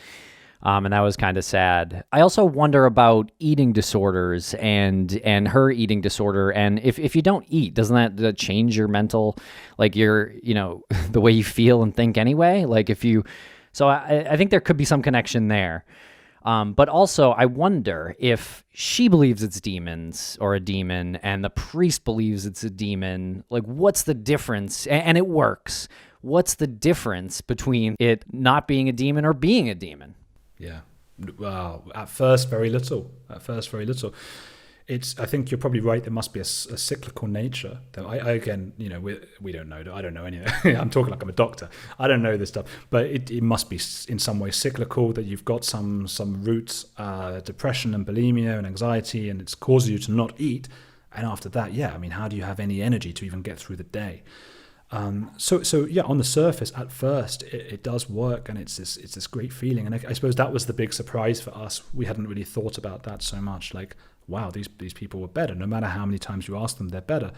And that was kind of sad. I also wonder about eating disorders and her eating disorder. And if you don't eat, doesn't that change your mental, like your, the way you feel and think anyway? Like so I think there could be some connection there. But also I wonder if she believes it's demons or a demon and the priest believes it's a demon, like what's the difference? And it works. What's the difference between it not being a demon or being a demon? Yeah. Well, at first, very little. I think you're probably right. There must be a cyclical nature. Again, we don't know. I don't know anything. I'm talking like I'm a doctor. I don't know this stuff, but it must be in some way cyclical, that you've got some roots, depression and bulimia and anxiety, and it's causes you to not eat. And after that, how do you have any energy to even get through the day? So yeah, on the surface, at first, it does work, and it's this great feeling. And I suppose that was the big surprise for us. We hadn't really thought about that so much. Like, wow, these people were better. No matter how many times you ask them, they're better.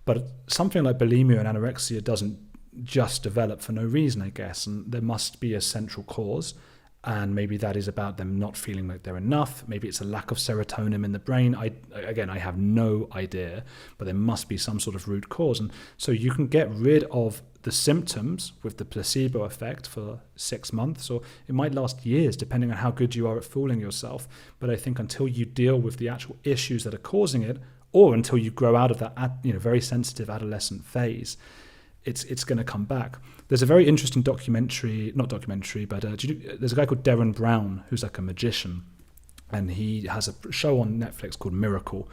But something like bulimia and anorexia doesn't just develop for no reason, I guess. And there must be a central cause. And maybe that is about them not feeling like they're enough. Maybe it's a lack of serotonin in the brain. I have no idea, but there must be some sort of root cause. And so you can get rid of the symptoms with the placebo effect for 6 months, or it might last years, depending on how good you are at fooling yourself. But I think until you deal with the actual issues that are causing it, or until you grow out of that, very sensitive adolescent phase, it's going to come back. There's a very interesting there's a guy called Derren Brown who's like a magician, and he has a show on Netflix called Miracle,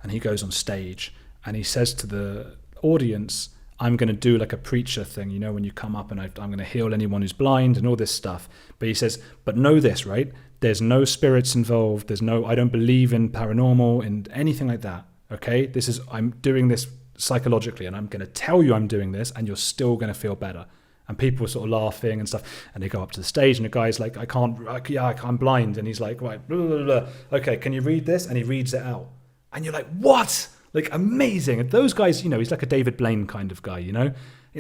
and he goes on stage and he says to the audience, I'm going to do like a preacher thing, when you come up and I'm going to heal anyone who's blind and all this stuff. But he says, but know this, right? There's no spirits involved. I don't believe in paranormal and anything like that. Okay. I'm doing this psychologically, and I'm going to tell you I'm doing this, and you're still going to feel better. And people were sort of laughing and stuff, and they go up to the stage, and the guy's like, I'm blind. And he's like, right, blah, blah, blah. Okay, can you read this? And he reads it out. And you're like, what? Like, amazing. And those guys, he's like a David Blaine kind of guy,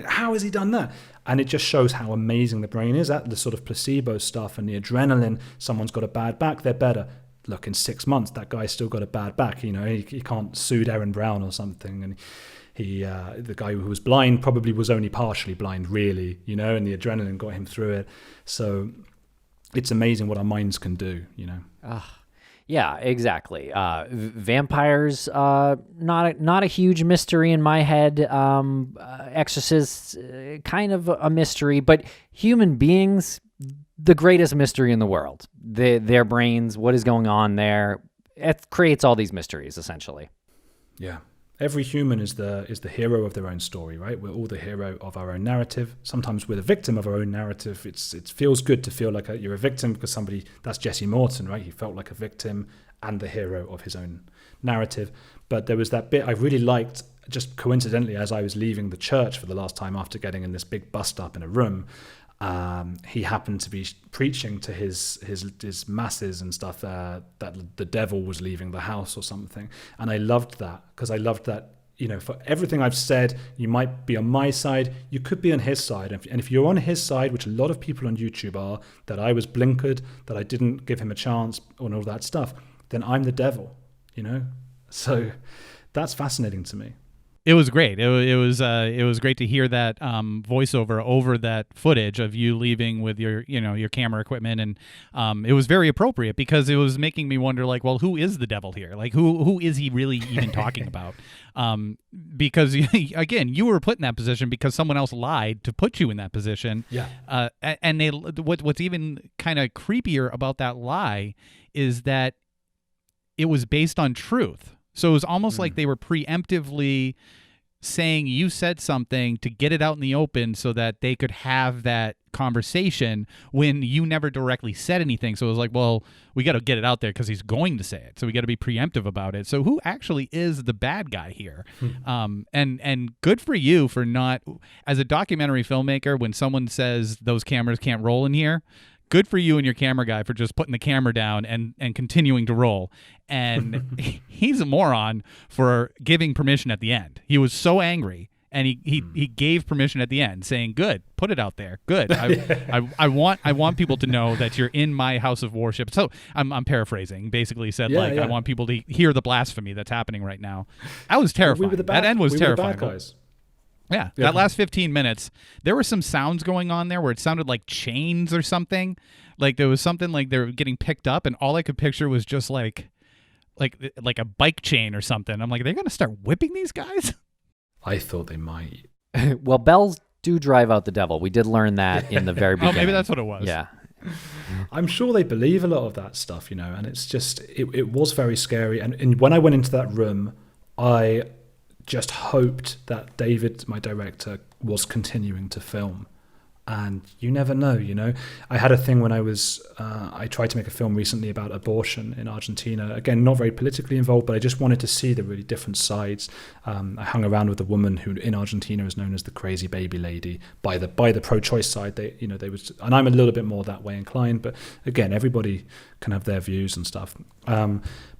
How has he done that? And it just shows how amazing the brain is at the sort of placebo stuff and the adrenaline. Someone's got a bad back, they're better. Look, in 6 months, that guy's still got a bad back. He can't sue Derren Brown or something. And the guy who was blind probably was only partially blind, really, and the adrenaline got him through it. So it's amazing what our minds can do, Yeah, exactly. Vampires, not a huge mystery in my head. Exorcists, kind of a mystery, but human beings, the greatest mystery in the world. Their brains, what is going on there, it creates all these mysteries, essentially. Yeah. Every human is the hero of their own story, right? We're all the hero of our own narrative. Sometimes we're the victim of our own narrative. It feels good to feel like you're a victim, because that's Jesse Morton, right? He felt like a victim and the hero of his own narrative. But there was that bit I really liked, just coincidentally, as I was leaving the church for the last time after getting in this big bust up in a room. He happened to be preaching to his masses and stuff, that the devil was leaving the house or something. And I loved that, because I loved that, for everything I've said, you might be on my side, you could be on his side. And if you're on his side, which a lot of people on YouTube are, that I was blinkered, that I didn't give him a chance, and all that stuff, then I'm the devil, So that's fascinating to me. It was great. It was great to hear that voiceover over that footage of you leaving with your camera equipment, and it was very appropriate because it was making me wonder, like, well, who is the devil here? Like, who is he really even talking about? Because again, you were put in that position because someone else lied to put you in that position. Yeah. And what's even kind of creepier about that lie is that it was based on truth. So it was almost like they were preemptively saying you said something to get it out in the open so that they could have that conversation when you never directly said anything. So it was like, well, we got to get it out there because he's going to say it. So we got to be preemptive about it. So who actually is the bad guy here? And good for you for not, as a documentary filmmaker, when someone says those cameras can't roll in here, good for you and your camera guy for just putting the camera down and continuing to roll. And he's a moron for giving permission at the end. He was so angry, and he gave permission at the end, saying, "Good, put it out there. Good. I want people to know that you're in my house of worship." So I'm paraphrasing. Basically said I want people to hear the blasphemy that's happening right now. I was terrified. That end was terrifying. Were the bad guys. Yeah, that last 15 minutes, there were some sounds going on there where it sounded like chains or something. Like there was something like they were getting picked up, and all I could picture was just like a bike chain or something. I'm like, are they going to start whipping these guys? I thought they might. Well, bells do drive out the devil. We did learn that in the very beginning. Oh, maybe that's what it was. Yeah. I'm sure they believe a lot of that stuff, and it's just, it was very scary. And when I went into that room, I just hoped that David, my director, was continuing to film. And you never know, I had a thing when I tried to make a film recently about abortion in Argentina. Again, not very politically involved, but I just wanted to see the really different sides. I hung around with a woman who in Argentina is known as the crazy baby lady by the pro-choice side. And I'm a little bit more that way inclined, but again, everybody can have their views and stuff.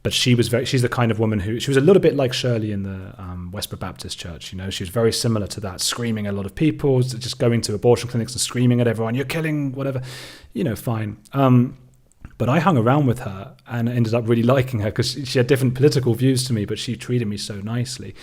But she's the kind of woman she was a little bit like Shirley in the Westboro Baptist Church. She was very similar to that, screaming at a lot of people, just going to abortion clinics and screaming at everyone, "You're killing whatever," fine. But I hung around with her and ended up really liking her because she had different political views to me, but she treated me so nicely,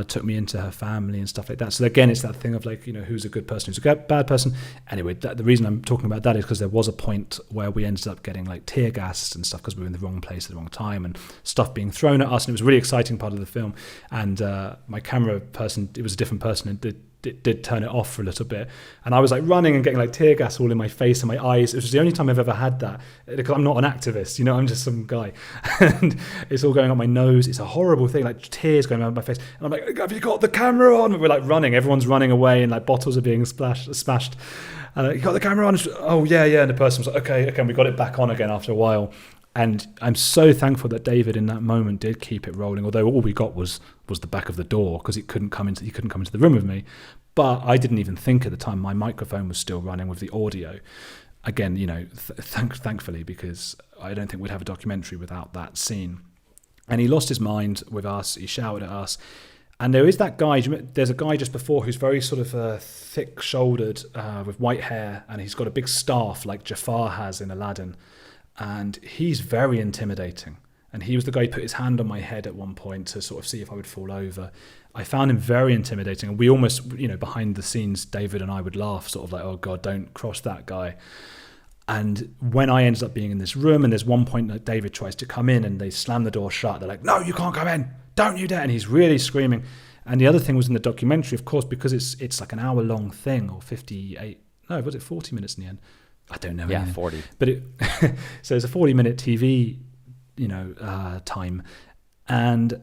took me into her family and stuff like that. So again, it's that thing of like, who's a good person, who's a bad person. Anyway, the reason I'm talking about that is because there was a point where we ended up getting like tear gassed and stuff because we were in the wrong place at the wrong time and stuff being thrown at us. And it was a really exciting part of the film. And my camera person, it was a different person, and did turn it off for a little bit, and I was like running and getting like tear gas all in my face and my eyes. It was the only time I've ever had that, because I'm not an activist, I'm just some guy, and it's all going up my nose. It's a horrible thing, like tears going around my face, and I'm like, "Have you got the camera on?" And we're like running, everyone's running away, and like bottles are being smashed. You got the camera on? Oh yeah, and the person was like, okay, and we got it back on again after a while. And I'm so thankful that David in that moment did keep it rolling, although all we got was the back of the door because he couldn't come into the room with me. But I didn't even think at the time. My microphone was still running with the audio. Again, thankfully, because I don't think we'd have a documentary without that scene. And he lost his mind with us. He shouted at us. And there is that guy, there's a guy just before who's very sort of thick-shouldered with white hair, and he's got a big staff like Jafar has in Aladdin. And he's very intimidating. And he was the guy who put his hand on my head at one point to sort of see if I would fall over. I found him very intimidating. And we almost, behind the scenes, David and I would laugh, sort of like, "Oh God, don't cross that guy." And when I ended up being in this room, and there's one point that David tries to come in and they slam the door shut. They're like, "No, you can't come in. Don't you dare." And he's really screaming. And the other thing was in the documentary, of course, because it's like an hour-long thing, or 40 minutes in the end? I don't know. Yeah, anything. 40. But so it's a 40-minute TV, time, and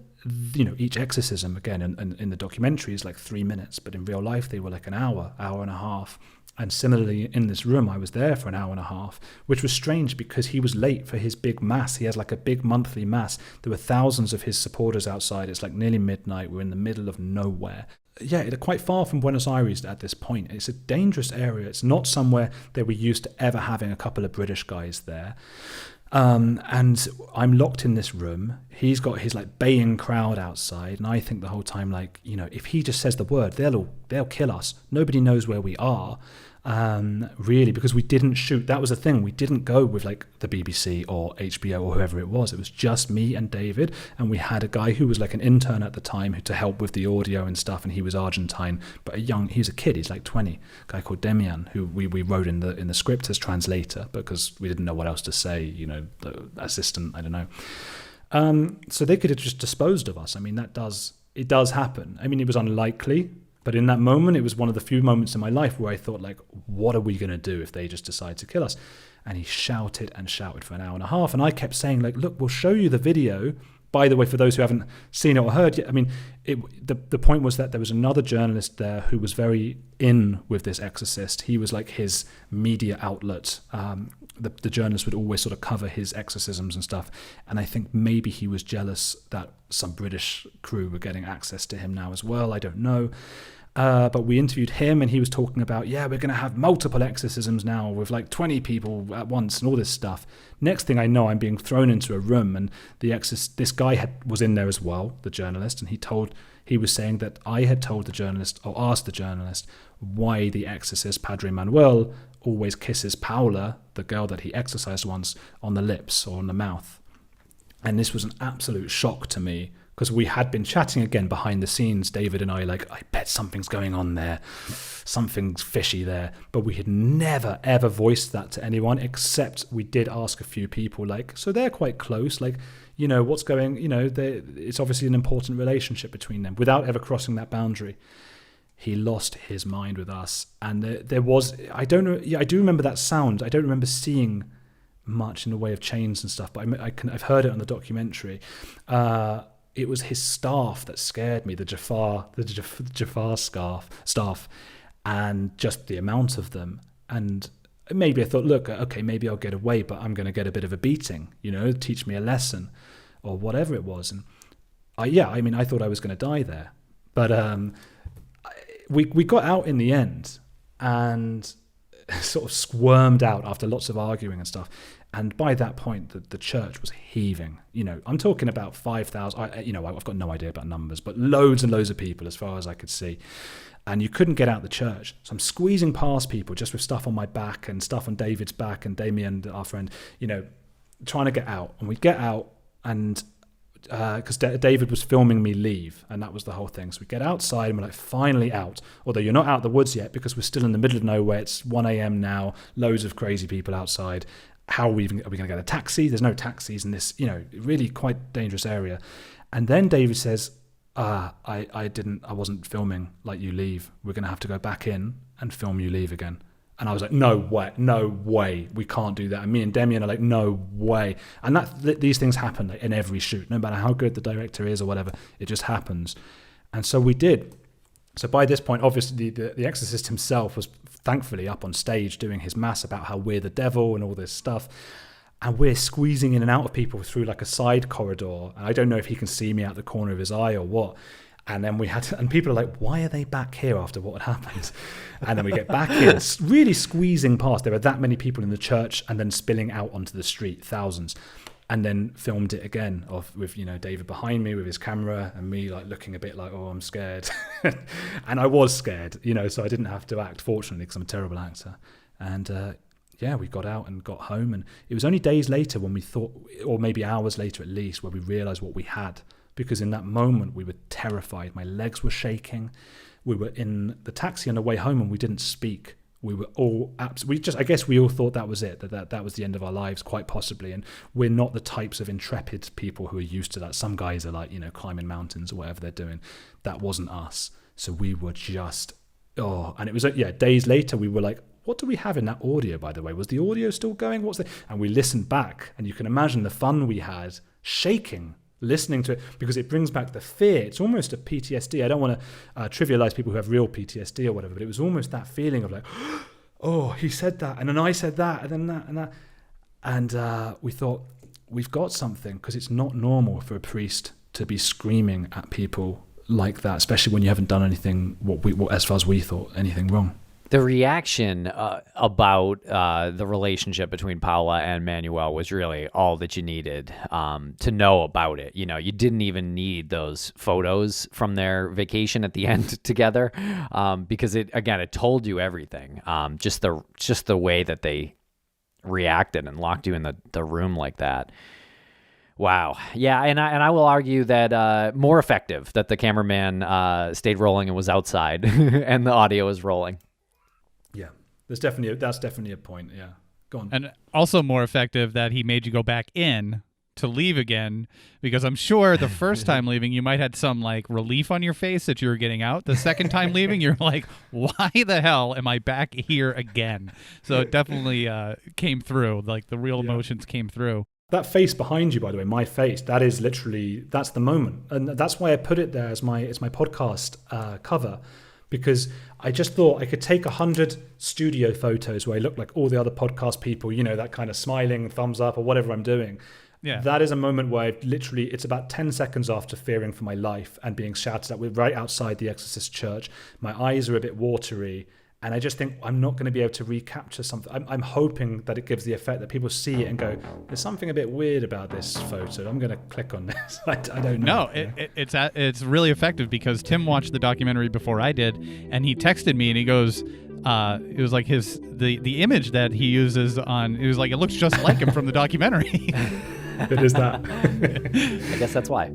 each exorcism again in the documentary is like 3 minutes, but in real life they were like an hour and a half. And similarly in this room, I was there for an hour and a half, which was strange because he was late for his big mass. He has like a big monthly mass. There were thousands of his supporters outside. It's like nearly midnight. We're in the middle of nowhere. Yeah, it's quite far from Buenos Aires at this point. It's a dangerous area. It's not somewhere that we're used to ever having a couple of British guys there. And I'm locked in this room. He's got his like baying crowd outside, and I think the whole time, like, you know, if he just says the word, they'll kill us. Nobody knows where we are, really, because we didn't shoot. That was the thing. We didn't go with like the BBC or HBO or whoever it was. It was just me and David, and we had a guy who was like an intern at the time to help with the audio and stuff, and he was Argentine, but he was a kid. He's like 20. A guy called Demian, who we wrote in the script as translator because we didn't know what else to say. You know, the assistant, I don't know. So they could have just disposed of us. I mean, it does happen. I mean, it was unlikely, but in that moment, it was one of the few moments in my life where I thought, like, what are we going to do if they just decide to kill us? And he shouted and shouted for an hour and a half. And I kept saying, like, look, we'll show you the video. By the way, for those who haven't seen it or heard yet, I mean, the point was that there was another journalist there who was very in with this exorcist. He was like his media outlet. The journalist would always sort of cover his exorcisms and stuff. And I think maybe he was jealous that some British crew were getting access to him now as well. I don't know. But we interviewed him, and he was talking about, we're going to have multiple exorcisms now with like 20 people at once and all this stuff. Next thing I know, I'm being thrown into a room, and this guy was in there as well, the journalist, and he was saying that I had told the journalist, or asked the journalist, why the exorcist Padre Manuel always kisses Paula, the girl that he exorcised once, on the lips or on the mouth. And this was an absolute shock to me, because we had been chatting again behind the scenes, David and I, like, I bet something's going on there, something's fishy there. But we had never, ever voiced that to anyone, except we did ask a few people, like, so they're quite close, like, you know, what's going, you know, it's obviously an important relationship between them, without ever crossing that boundary. He lost his mind with us. And there was, I don't know, I do remember that sound. I don't remember seeing much in the way of chains and stuff, but I've heard it on the documentary. It was his staff that scared me, the Jafar staff, and just the amount of them. And maybe I thought, look, okay, maybe I'll get away, but I'm going to get a bit of a beating, you know, teach me a lesson or whatever it was. And I thought I was going to die there. But we got out in the end and sort of squirmed out after lots of arguing and stuff. And by that point, the church was heaving. You know, I'm talking about 5,000. I've got no idea about numbers, but loads and loads of people as far as I could see. And you couldn't get out the church. So I'm squeezing past people just with stuff on my back and stuff on David's back and Damien, our friend, you know, trying to get out. And we get out, and because David was filming me leave, and that was the whole thing. So we get outside and we're like, finally out. Although you're not out of the woods yet, because we're still in the middle of nowhere. It's 1 a.m. now, loads of crazy people outside. Are we going to get a taxi? There's no taxis in this, you know, really quite dangerous area. And then David says, I wasn't filming like you leave. We're going to have to go back in and film you leave again. And I was like, no way, we can't do that. And me and Demian are like, no way. And these things happen in every shoot, no matter how good the director is or whatever, it just happens. And so we did. So by this point, obviously, the exorcist himself was thankfully up on stage doing his mass about how we're the devil and all this stuff. And we're squeezing in and out of people through like a side corridor. And I don't know if he can see me out the corner of his eye or what. And then and people are like, why are they back here after what had happened? And then we get back in, really squeezing past. There were that many people in the church, and then spilling out onto the street, thousands. And then filmed it again with, you know, David behind me with his camera and me like looking a bit like, oh, I'm scared. And I was scared, you know, so I didn't have to act, fortunately, because I'm a terrible actor. And we got out and got home. And it was only days later when we thought, or maybe hours later at least, where we realized what we had. Because in that moment, we were terrified. My legs were shaking. We were in the taxi on the way home and we didn't speak. We were all I guess we all thought that was it, that was the end of our lives, quite possibly. And we're not the types of intrepid people who are used to that. Some guys are like, you know, climbing mountains or whatever they're doing. That wasn't us. So we were just, and it was, days later, we were like, what do we have in that audio, by the way? Was the audio still going? And we listened back, and you can imagine the fun we had, shaking, listening to it, because it brings back the fear. It's almost a PTSD. I don't want to trivialize people who have real PTSD or whatever, but it was almost that feeling of like, oh, he said that, and then I said that, and then that, and that. And we thought, we've got something, because it's not normal for a priest to be screaming at people like that, especially when you haven't done anything, as far as we thought, anything wrong. The reaction about the relationship between Paula and Manuel was really all that you needed to know about it. You know, you didn't even need those photos from their vacation at the end together because it told you everything. Just the way that they reacted and locked you in the room like that. Wow. Yeah, and I will argue that more effective that the cameraman stayed rolling and was outside and the audio was rolling. Yeah, that's definitely a point. Yeah, go on. And also more effective that he made you go back in to leave again, because I'm sure the first time leaving you might had some like relief on your face that you were getting out. The second time leaving, you're like, why the hell am I back here again? So it definitely came through. Like the real emotions came through. That face behind you, by the way, my face, that's the moment. And that's why I put it there as my podcast cover, because I just thought I could take 100 studio photos where I look like all the other podcast people, you know, that kind of smiling, thumbs up or whatever I'm doing. Yeah. That is a moment where it's about 10 seconds after fearing for my life and being shouted at. We're right outside the Exorcist church. My eyes are a bit watery. And I just think I'm not going to be able to recapture something. I'm hoping that it gives the effect that people see it and go, there's something a bit weird about this photo. I'm going to click on this. I don't know. No, it's really effective because Tim watched the documentary before I did, and he texted me and he goes, it was like the image that he uses on, it was like, it looks just like him from the documentary. It is that. I guess that's why.